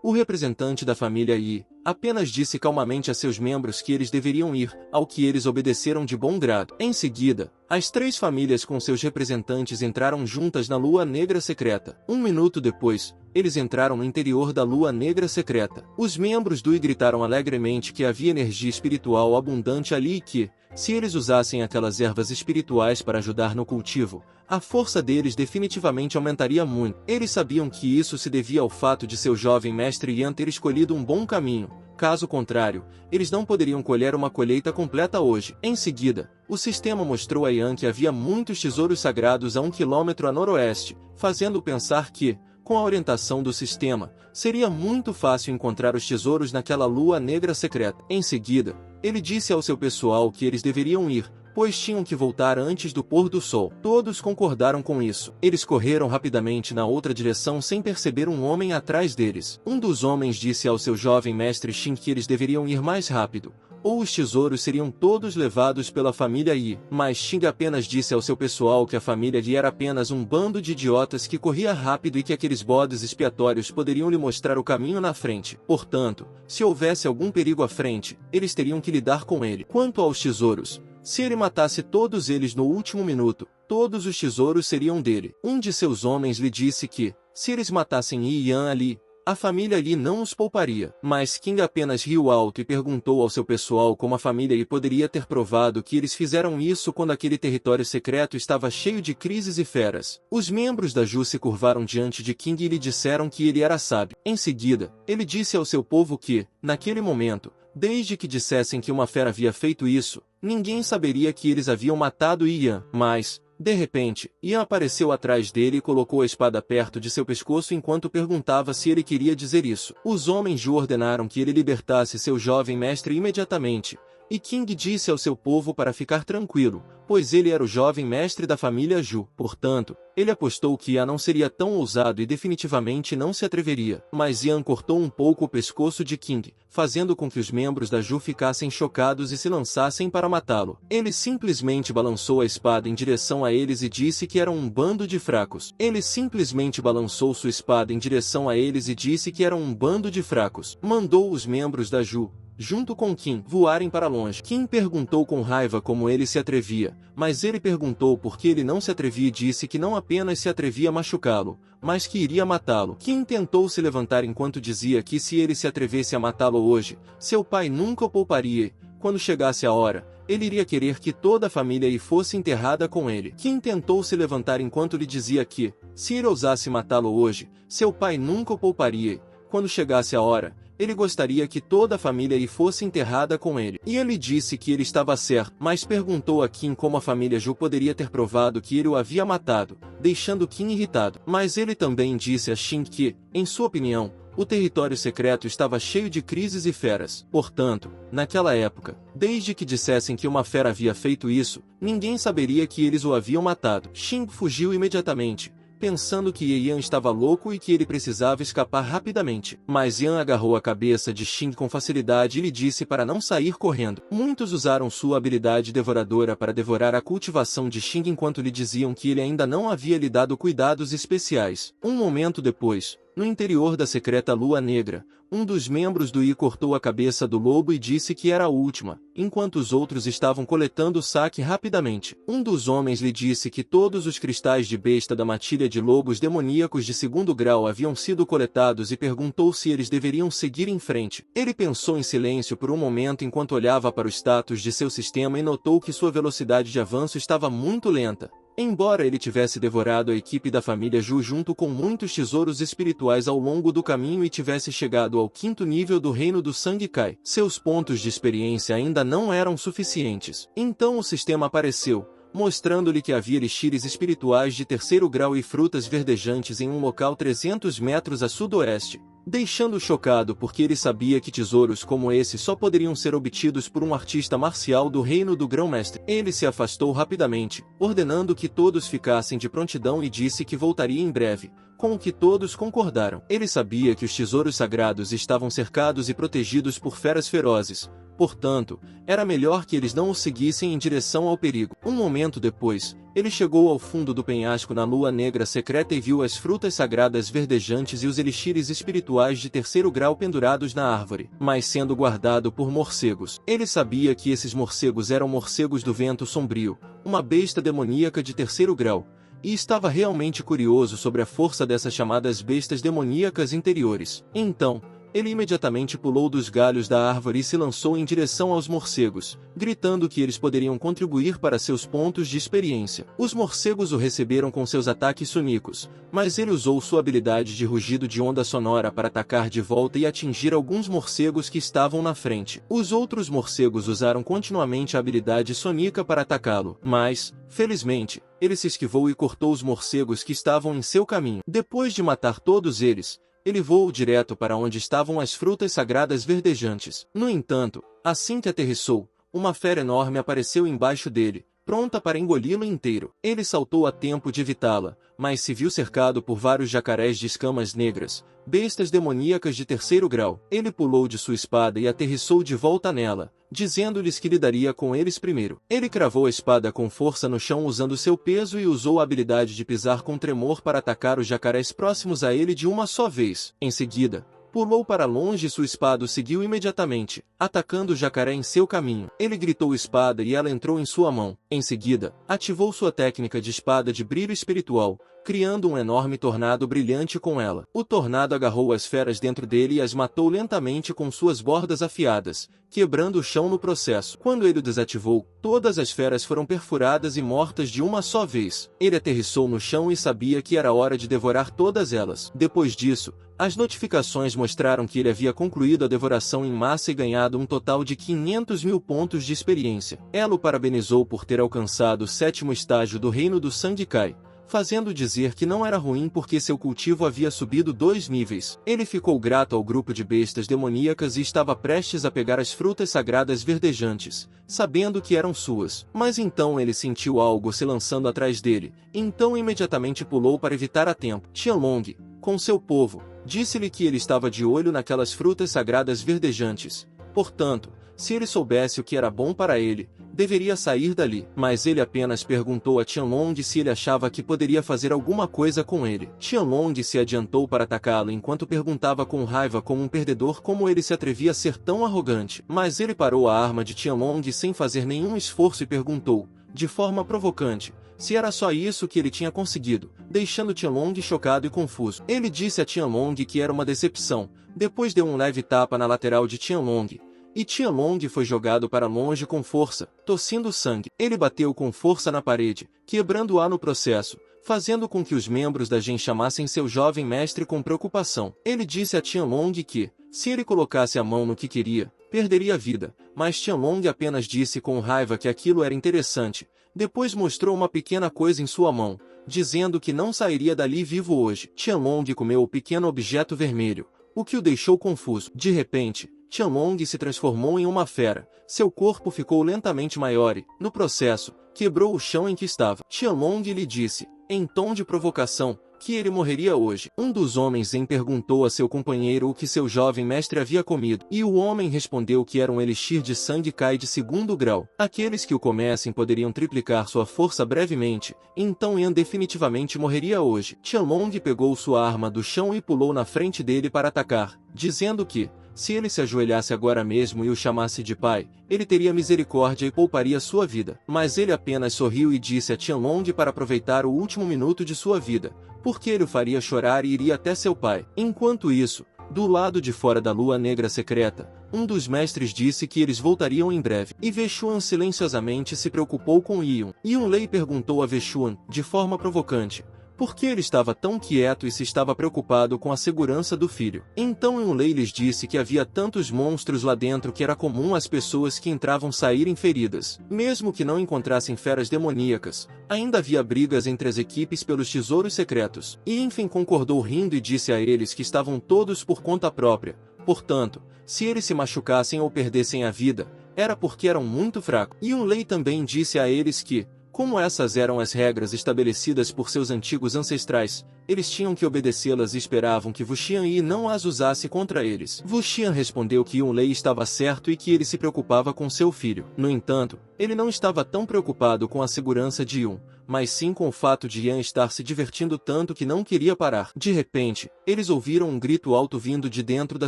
O representante da família Yi, apenas disse calmamente a seus membros que eles deveriam ir, ao que eles obedeceram de bom grado. Em seguida, as três famílias com seus representantes entraram juntas na lua negra secreta. Um minuto depois, eles entraram no interior da lua negra secreta. Os membros do Yi gritaram alegremente que havia energia espiritual abundante ali e que, se eles usassem aquelas ervas espirituais para ajudar no cultivo, a força deles definitivamente aumentaria muito. Eles sabiam que isso se devia ao fato de seu jovem mestre Yan ter escolhido um bom caminho. Caso contrário, eles não poderiam colher uma colheita completa hoje. Em seguida, o sistema mostrou a Yan que havia muitos tesouros sagrados a 1 quilômetro a noroeste, fazendo pensar que, com a orientação do sistema, seria muito fácil encontrar os tesouros naquela lua negra secreta. Em seguida, ele disse ao seu pessoal que eles deveriam ir, pois tinham que voltar antes do pôr do sol. Todos concordaram com isso. Eles correram rapidamente na outra direção sem perceber um homem atrás deles. Um dos homens disse ao seu jovem mestre Xin que eles deveriam ir mais rápido, ou os tesouros seriam todos levados pela família Yi. Mas Xing apenas disse ao seu pessoal que a família Yi era apenas um bando de idiotas que corria rápido e que aqueles bodes expiatórios poderiam lhe mostrar o caminho na frente. Portanto, se houvesse algum perigo à frente, eles teriam que lidar com ele. Quanto aos tesouros, se ele matasse todos eles no último minuto, todos os tesouros seriam dele. Um de seus homens lhe disse que, se eles matassem Yi e Yan ali, a família Li não os pouparia. Mas King apenas riu alto e perguntou ao seu pessoal como a família Yi poderia ter provado que eles fizeram isso quando aquele território secreto estava cheio de crises e feras. Os membros da Ju se curvaram diante de King e lhe disseram que ele era sábio. Em seguida, ele disse ao seu povo que, naquele momento, desde que dissessem que uma fera havia feito isso, ninguém saberia que eles haviam matado Yan. Mas, de repente, Yan apareceu atrás dele e colocou a espada perto de seu pescoço enquanto perguntava se ele queria dizer isso. Os homens Ju ordenaram que ele libertasse seu jovem mestre imediatamente, e King disse ao seu povo para ficar tranquilo, pois ele era o jovem mestre da família Ju. Portanto, ele apostou que Yan não seria tão ousado e definitivamente não se atreveria. Mas Yan cortou um pouco o pescoço de King, fazendo com que os membros da Ju ficassem chocados e se lançassem para matá-lo. Ele simplesmente balançou a espada em direção a eles e disse que eram um bando de fracos. Ele simplesmente balançou sua espada em direção a eles e disse que eram um bando de fracos. Mandou os membros da Ju, junto com Kim, voarem para longe. Kim perguntou com raiva como ele se atrevia, mas ele perguntou por que ele não se atrevia e disse que não apenas se atrevia a machucá-lo, mas que iria matá-lo. Kim tentou se levantar enquanto dizia que se ele se atrevesse a matá-lo hoje, seu pai nunca o pouparia e, quando chegasse a hora, ele iria querer que toda a família Yi fosse enterrada com ele. Kim tentou se levantar enquanto lhe dizia que, se ele ousasse matá-lo hoje, seu pai nunca o pouparia e, quando chegasse a hora, ele gostaria que toda a família Yi fosse enterrada com ele. E ele disse que ele estava certo, mas perguntou a Kim como a família Ju poderia ter provado que ele o havia matado, deixando Kim irritado. Mas ele também disse a Xin que, em sua opinião, o território secreto estava cheio de crises e feras. Portanto, naquela época, desde que dissessem que uma fera havia feito isso, ninguém saberia que eles o haviam matado. Xin fugiu imediatamente, pensando que Yan estava louco e que ele precisava escapar rapidamente. Mas Yan agarrou a cabeça de Xin com facilidade e lhe disse para não sair correndo. Muitos usaram sua habilidade devoradora para devorar a cultivação de Xin enquanto lhe diziam que ele ainda não havia lhe dado cuidados especiais. Um momento depois, no interior da secreta lua negra, um dos membros do Yi cortou a cabeça do lobo e disse que era a última, enquanto os outros estavam coletando o saque rapidamente. Um dos homens lhe disse que todos os cristais de besta da matilha de lobos demoníacos de 2º grau haviam sido coletados e perguntou se eles deveriam seguir em frente. Ele pensou em silêncio por um momento enquanto olhava para o status de seu sistema e notou que sua velocidade de avanço estava muito lenta. Embora ele tivesse devorado a equipe da família Ju junto com muitos tesouros espirituais ao longo do caminho e tivesse chegado ao 5º nível do reino do Sangue Kai, seus pontos de experiência ainda não eram suficientes. Então o sistema apareceu, mostrando-lhe que havia elixires espirituais de terceiro grau e frutas verdejantes em um local 300 metros a sudoeste, deixando-o chocado porque ele sabia que tesouros como esse só poderiam ser obtidos por um artista marcial do reino do grão-mestre. Ele se afastou rapidamente, ordenando que todos ficassem de prontidão e disse que voltaria em breve, com o que todos concordaram. Ele sabia que os tesouros sagrados estavam cercados e protegidos por feras ferozes, portanto, era melhor que eles não o seguissem em direção ao perigo. Um momento depois, ele chegou ao fundo do penhasco na lua negra secreta e viu as frutas sagradas verdejantes e os elixires espirituais de terceiro grau pendurados na árvore, mas sendo guardado por morcegos. Ele sabia que esses morcegos eram morcegos do vento sombrio, uma besta demoníaca de terceiro grau, e estava realmente curioso sobre a força dessas chamadas bestas demoníacas interiores. Então, ele imediatamente pulou dos galhos da árvore e se lançou em direção aos morcegos, gritando que eles poderiam contribuir para seus pontos de experiência. Os morcegos o receberam com seus ataques sonícos, mas ele usou sua habilidade de rugido de onda sonora para atacar de volta e atingir alguns morcegos que estavam na frente. Os outros morcegos usaram continuamente a habilidade sonica para atacá-lo, mas, felizmente, ele se esquivou e cortou os morcegos que estavam em seu caminho. Depois de matar todos eles, ele voou direto para onde estavam as frutas sagradas verdejantes. No entanto, assim que aterrissou, uma fera enorme apareceu embaixo dele, pronta para engoli-lo inteiro. Ele saltou a tempo de evitá-la, mas se viu cercado por vários jacarés de escamas negras, bestas demoníacas de terceiro grau. Ele pulou de sua espada e aterrissou de volta nela, dizendo-lhes que lidaria com eles primeiro. Ele cravou a espada com força no chão usando seu peso e usou a habilidade de pisar com tremor para atacar os jacarés próximos a ele de uma só vez. Em seguida, pulou para longe e sua espada o seguiu imediatamente, atacando o jacaré em seu caminho. Ele gritou espada e ela entrou em sua mão. Em seguida, ativou sua técnica de espada de brilho espiritual, criando um enorme tornado brilhante com ela. O tornado agarrou as feras dentro dele e as matou lentamente com suas bordas afiadas, quebrando o chão no processo. Quando ele o desativou, todas as feras foram perfuradas e mortas de uma só vez. Ele aterrissou no chão e sabia que era hora de devorar todas elas. Depois disso, as notificações mostraram que ele havia concluído a devoração em massa e ganhado um total de 500 mil pontos de experiência. Ela o parabenizou por ter alcançado o 7º estágio do reino do Sandikai, fazendo dizer que não era ruim porque seu cultivo havia subido 2 níveis. Ele ficou grato ao grupo de bestas demoníacas e estava prestes a pegar as frutas sagradas verdejantes, sabendo que eram suas. Mas então ele sentiu algo se lançando atrás dele, então imediatamente pulou para evitar a tempo. Qianlong, com seu povo, disse-lhe que ele estava de olho naquelas frutas sagradas verdejantes. Portanto, se ele soubesse o que era bom para ele, deveria sair dali. Mas ele apenas perguntou a Qianlong se ele achava que poderia fazer alguma coisa com ele. Qianlong se adiantou para atacá-lo enquanto perguntava com raiva como um perdedor como ele se atrevia a ser tão arrogante. Mas ele parou a arma de Qianlong sem fazer nenhum esforço e perguntou, de forma provocante, se era só isso que ele tinha conseguido, deixando Qianlong chocado e confuso. Ele disse a Qianlong que era uma decepção, depois deu um leve tapa na lateral de Qianlong, e Qianlong foi jogado para longe com força, tossindo sangue. Ele bateu com força na parede, quebrando-a no processo, fazendo com que os membros da Gen chamassem seu jovem mestre com preocupação. Ele disse a Qianlong que, se ele colocasse a mão no que queria, perderia a vida, mas Qianlong apenas disse com raiva que aquilo era interessante. Depois mostrou uma pequena coisa em sua mão, dizendo que não sairia dali vivo hoje. Qianlong comeu o pequeno objeto vermelho, o que o deixou confuso. De repente, Qianlong se transformou em uma fera. Seu corpo ficou lentamente maior e, no processo, quebrou o chão em que estava. Qianlong lhe disse, em tom de provocação, que ele morreria hoje. Um dos homens perguntou a seu companheiro o que seu jovem mestre havia comido, e o homem respondeu que era um elixir de sangue Kai de 2º grau. Aqueles que o comessem poderiam triplicar sua força brevemente, então Yan definitivamente morreria hoje. Qianlong pegou sua arma do chão e pulou na frente dele para atacar, dizendo que, se ele se ajoelhasse agora mesmo e o chamasse de pai, ele teria misericórdia e pouparia sua vida. Mas ele apenas sorriu e disse a Qianlong para aproveitar o último minuto de sua vida, porque ele o faria chorar e iria até seu pai. Enquanto isso, do lado de fora da lua negra secreta, um dos mestres disse que eles voltariam em breve. E Vechuan silenciosamente se preocupou com Yun. Yun Lei perguntou a Vechuan, de forma provocante, por que ele estava tão quieto e se estava preocupado com a segurança do filho. Então Yunlei lhes disse que havia tantos monstros lá dentro que era comum as pessoas que entravam saírem feridas. Mesmo que não encontrassem feras demoníacas, ainda havia brigas entre as equipes pelos tesouros secretos. E enfim concordou rindo e disse a eles que estavam todos por conta própria. Portanto, se eles se machucassem ou perdessem a vida, era porque eram muito fracos. Yunlei também disse a eles que, como essas eram as regras estabelecidas por seus antigos ancestrais, eles tinham que obedecê-las e esperavam que Wuxian Yi não as usasse contra eles. Wuxian respondeu que Yunlei estava certo e que ele se preocupava com seu filho. No entanto, ele não estava tão preocupado com a segurança de Yun, mas sim com o fato de Yan estar se divertindo tanto que não queria parar. De repente, eles ouviram um grito alto vindo de dentro da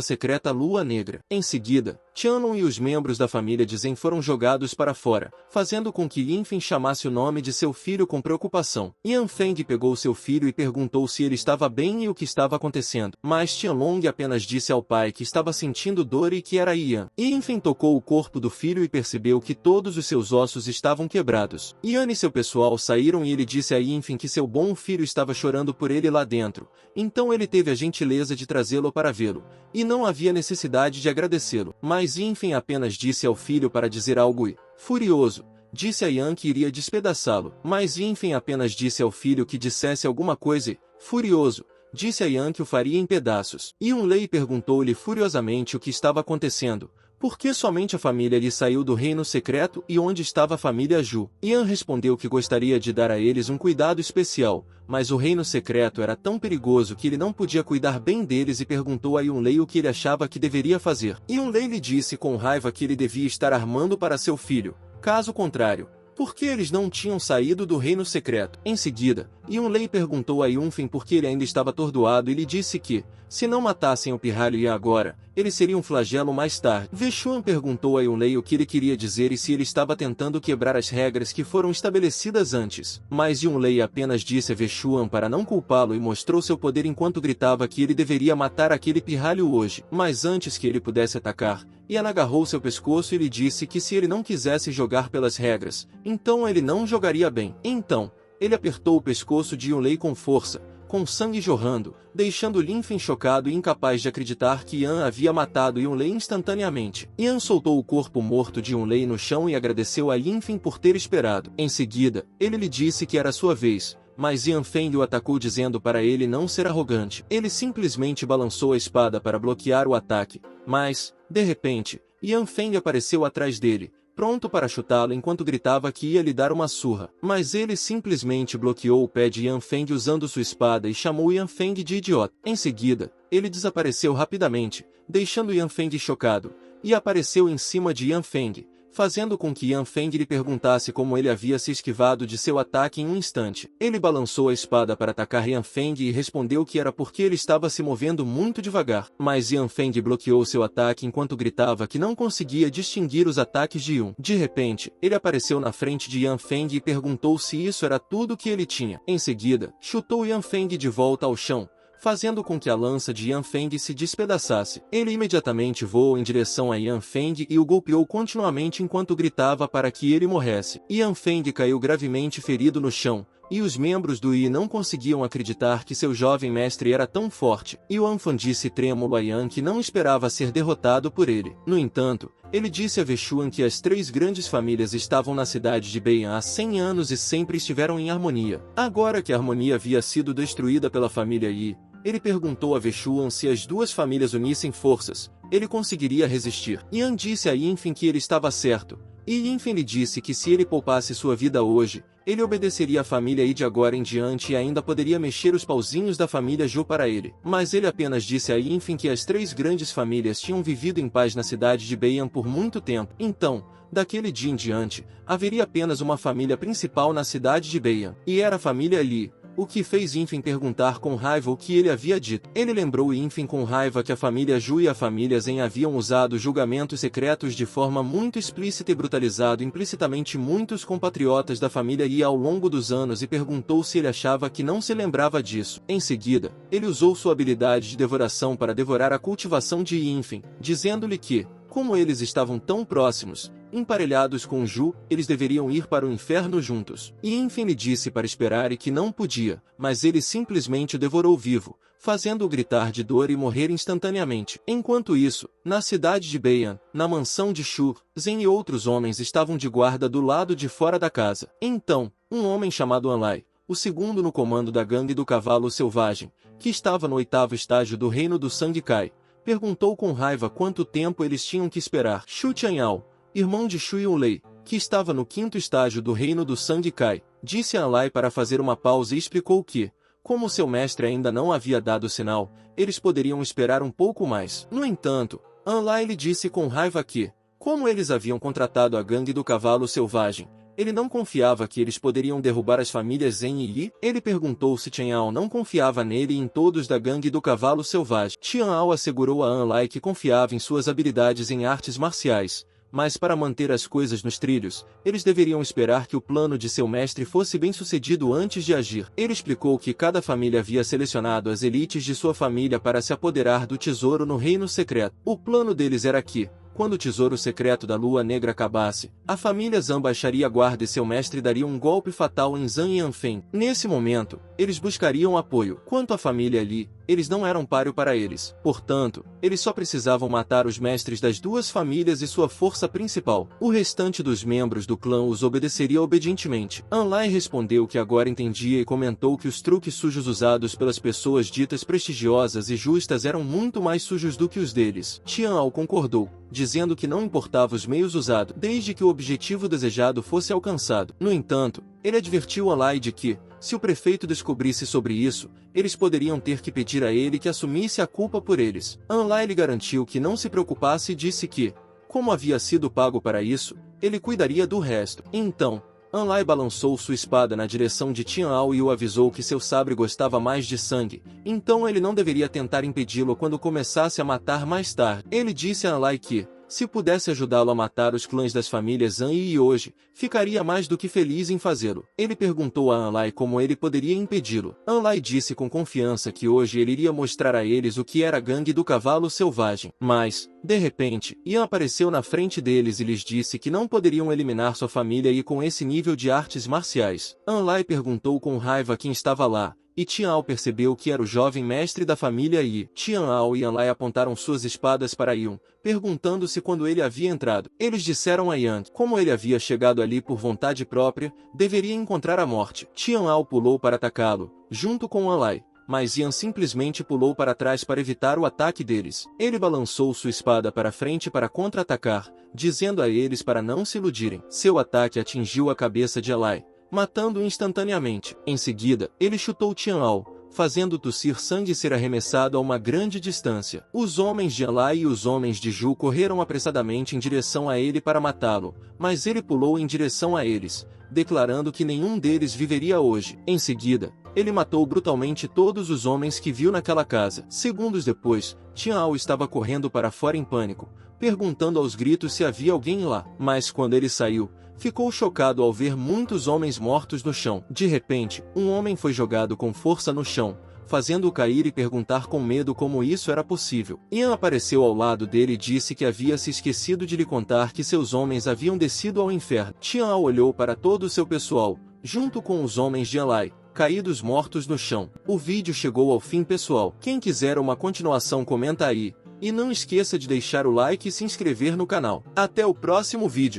secreta Lua Negra. Em seguida, Qianlong e os membros da família de Zhen foram jogados para fora, fazendo com que Yinfen chamasse o nome de seu filho com preocupação. Yan Feng pegou seu filho e perguntou se ele estava bem e o que estava acontecendo. Mas Qianlong apenas disse ao pai que estava sentindo dor e que era Yan. Yinfen tocou o corpo do filho e percebeu que todos os seus ossos estavam quebrados. Yan e seu pessoal saíram e ele disse a Yinfen que seu bom filho estava chorando por ele lá dentro. Então ele teve a gentileza de trazê-lo para vê-lo, e não havia necessidade de agradecê-lo. Mas Yinfen apenas disse ao filho para dizer algo e, furioso, disse a Yan que iria despedaçá-lo. Mas Yinfen apenas disse ao filho que dissesse alguma coisa e, furioso, disse a Yan que o faria em pedaços. Yunlei perguntou-lhe furiosamente o que estava acontecendo. Por que somente a família lhe saiu do reino secreto e onde estava a família Ju? Yan respondeu que gostaria de dar a eles um cuidado especial, mas o reino secreto era tão perigoso que ele não podia cuidar bem deles e perguntou a Yunlei o que ele achava que deveria fazer. Yunlei lhe disse com raiva que ele devia estar armando para seu filho. Caso contrário, por que eles não tinham saído do reino secreto? Em seguida, Yunlei perguntou a Yunfen por que ele ainda estava atordoado e lhe disse que, se não matassem o pirralho Yi agora, ele seria um flagelo mais tarde. Vexuan perguntou a Yunlei o que ele queria dizer e se ele estava tentando quebrar as regras que foram estabelecidas antes. Mas Yunlei apenas disse a Vexuan para não culpá-lo e mostrou seu poder enquanto gritava que ele deveria matar aquele pirralho hoje. Mas antes que ele pudesse atacar, Yan agarrou seu pescoço e lhe disse que se ele não quisesse jogar pelas regras, então ele não jogaria bem. Então, ele apertou o pescoço de Yunlei com força, com sangue jorrando, deixando Yinfen chocado e incapaz de acreditar que Yan havia matado Yunlei instantaneamente. Yan soltou o corpo morto de Yunlei no chão e agradeceu a Yinfen por ter esperado. Em seguida, ele lhe disse que era sua vez, mas Yan Feng o atacou dizendo para ele não ser arrogante. Ele simplesmente balançou a espada para bloquear o ataque, mas, de repente, Yan Feng apareceu atrás dele, pronto para chutá-lo enquanto gritava que ia lhe dar uma surra. Mas ele simplesmente bloqueou o pé de Yan Feng usando sua espada e chamou Yan Feng de idiota. Em seguida, ele desapareceu rapidamente, deixando Yan Feng chocado, e apareceu em cima de Yan Feng, fazendo com que Yan Feng lhe perguntasse como ele havia se esquivado de seu ataque em um instante. Ele balançou a espada para atacar Yan Feng e respondeu que era porque ele estava se movendo muito devagar. Mas Yan Feng bloqueou seu ataque enquanto gritava que não conseguia distinguir os ataques de Yun. De repente, ele apareceu na frente de Yan Feng e perguntou se isso era tudo que ele tinha. Em seguida, chutou Yan Feng de volta ao chão, fazendo com que a lança de Yan Feng se despedaçasse. Ele imediatamente voou em direção a Yan Feng e o golpeou continuamente enquanto gritava para que ele morresse. Yan Feng caiu gravemente ferido no chão, e os membros do Yi não conseguiam acreditar que seu jovem mestre era tão forte. Yuan Fan disse trêmulo a Yan que não esperava ser derrotado por ele. No entanto, ele disse a Vexuan que as 3 grandes famílias estavam na cidade de Beian há 100 anos e sempre estiveram em harmonia. Agora que a harmonia havia sido destruída pela família Yi, ele perguntou a Vexuan se as 2 famílias unissem forças, ele conseguiria resistir. Yan disse a Yinfen que ele estava certo, e Yinfen lhe disse que se ele poupasse sua vida hoje, ele obedeceria a família Yi de agora em diante e ainda poderia mexer os pauzinhos da família Zhou para ele. Mas ele apenas disse a Yinfen que as 3 grandes famílias tinham vivido em paz na cidade de Beian por muito tempo. Então, daquele dia em diante, haveria apenas uma família principal na cidade de Beian, e era a família Li. O que fez Yinfen perguntar com raiva o que ele havia dito. Ele lembrou Yinfen com raiva que a família Zhu e a família Zhen haviam usado julgamentos secretos de forma muito explícita e brutalizado implicitamente muitos compatriotas da família Yi ao longo dos anos e perguntou se ele achava que não se lembrava disso. Em seguida, ele usou sua habilidade de devoração para devorar a cultivação de Yinfen, dizendo-lhe que, como eles estavam tão próximos, emparelhados com Ju, eles deveriam ir para o inferno juntos. Yanfen lhe disse para esperar e que não podia, mas ele simplesmente o devorou vivo, fazendo-o gritar de dor e morrer instantaneamente. Enquanto isso, na cidade de Beian, na mansão de Shu, Zen e outros homens estavam de guarda do lado de fora da casa. Então, um homem chamado Anlai, o segundo no comando da gangue do cavalo selvagem, que estava no 8º estágio do reino do sangue Kai, perguntou com raiva quanto tempo eles tinham que esperar. Shu Tianyao, irmão de Shu Yunlei, que estava no 5º estágio do reino do sangue Kai, disse a Anlai para fazer uma pausa e explicou que, como seu mestre ainda não havia dado sinal, eles poderiam esperar um pouco mais. No entanto, Anlai lhe disse com raiva que, como eles haviam contratado a gangue do cavalo selvagem, ele não confiava que eles poderiam derrubar as famílias Zen e Yi. Ele perguntou se Tianyao não confiava nele e em todos da gangue do cavalo selvagem. Tianyao assegurou a Anlai que confiava em suas habilidades em artes marciais, mas para manter as coisas nos trilhos, eles deveriam esperar que o plano de seu mestre fosse bem-sucedido antes de agir. Ele explicou que cada família havia selecionado as elites de sua família para se apoderar do tesouro no reino secreto. O plano deles era que, quando o tesouro secreto da Lua Negra acabasse, a família Zan baixaria a guarda e seu mestre daria um golpe fatal em Zan Yanfen. Nesse momento, eles buscariam apoio. Quanto à família Li, eles não eram páreo para eles. Portanto, eles só precisavam matar os mestres das duas famílias e sua força principal. O restante dos membros do clã os obedeceria obedientemente. Anlai respondeu que agora entendia e comentou que os truques sujos usados pelas pessoas ditas prestigiosas e justas eram muito mais sujos do que os deles. Tianyao concordou, dizendo que não importava os meios usados, desde que o objetivo desejado fosse alcançado. No entanto, ele advertiu Anlai de que, se o prefeito descobrisse sobre isso, eles poderiam ter que pedir a ele que assumisse a culpa por eles. Anlai lhe garantiu que não se preocupasse e disse que, como havia sido pago para isso, ele cuidaria do resto. Então, Anlai balançou sua espada na direção de Tianyao e o avisou que seu sabre gostava mais de sangue, então ele não deveria tentar impedi-lo quando começasse a matar mais tarde. Ele disse a Anlai que, se pudesse ajudá-lo a matar os clãs das famílias Zan e Yi hoje, ficaria mais do que feliz em fazê-lo. Ele perguntou a Anlai como ele poderia impedi-lo. Anlai disse com confiança que hoje ele iria mostrar a eles o que era a gangue do cavalo selvagem. Mas, de repente, Yan apareceu na frente deles e lhes disse que não poderiam eliminar sua família e com esse nível de artes marciais. Anlai perguntou com raiva quem estava lá, e Tianyao percebeu que era o jovem mestre da família Yi. Tianyao e Anlai apontaram suas espadas para Yan, perguntando-se quando ele havia entrado. Eles disseram a Yan que, como ele havia chegado ali por vontade própria, deveria encontrar a morte. Tianyao pulou para atacá-lo, junto com Anlai, mas Yan simplesmente pulou para trás para evitar o ataque deles. Ele balançou sua espada para frente para contra-atacar, dizendo a eles para não se iludirem. Seu ataque atingiu a cabeça de Anlai, matando-o instantaneamente. Em seguida, ele chutou Tianyao, fazendo tossir sangue e ser arremessado a uma grande distância. Os homens de Anlai e os homens de Ju correram apressadamente em direção a ele para matá-lo, mas ele pulou em direção a eles, declarando que nenhum deles viveria hoje. Em seguida, ele matou brutalmente todos os homens que viu naquela casa. Segundos depois, Tianyao estava correndo para fora em pânico, perguntando aos gritos se havia alguém lá. Mas quando ele saiu, ficou chocado ao ver muitos homens mortos no chão. De repente, um homem foi jogado com força no chão, fazendo-o cair e perguntar com medo como isso era possível. Yan apareceu ao lado dele e disse que havia se esquecido de lhe contar que seus homens haviam descido ao inferno. Tianyao olhou para todo o seu pessoal, junto com os homens de Anlai, caídos mortos no chão. O vídeo chegou ao fim, pessoal. Quem quiser uma continuação comenta aí, e não esqueça de deixar o like e se inscrever no canal. Até o próximo vídeo.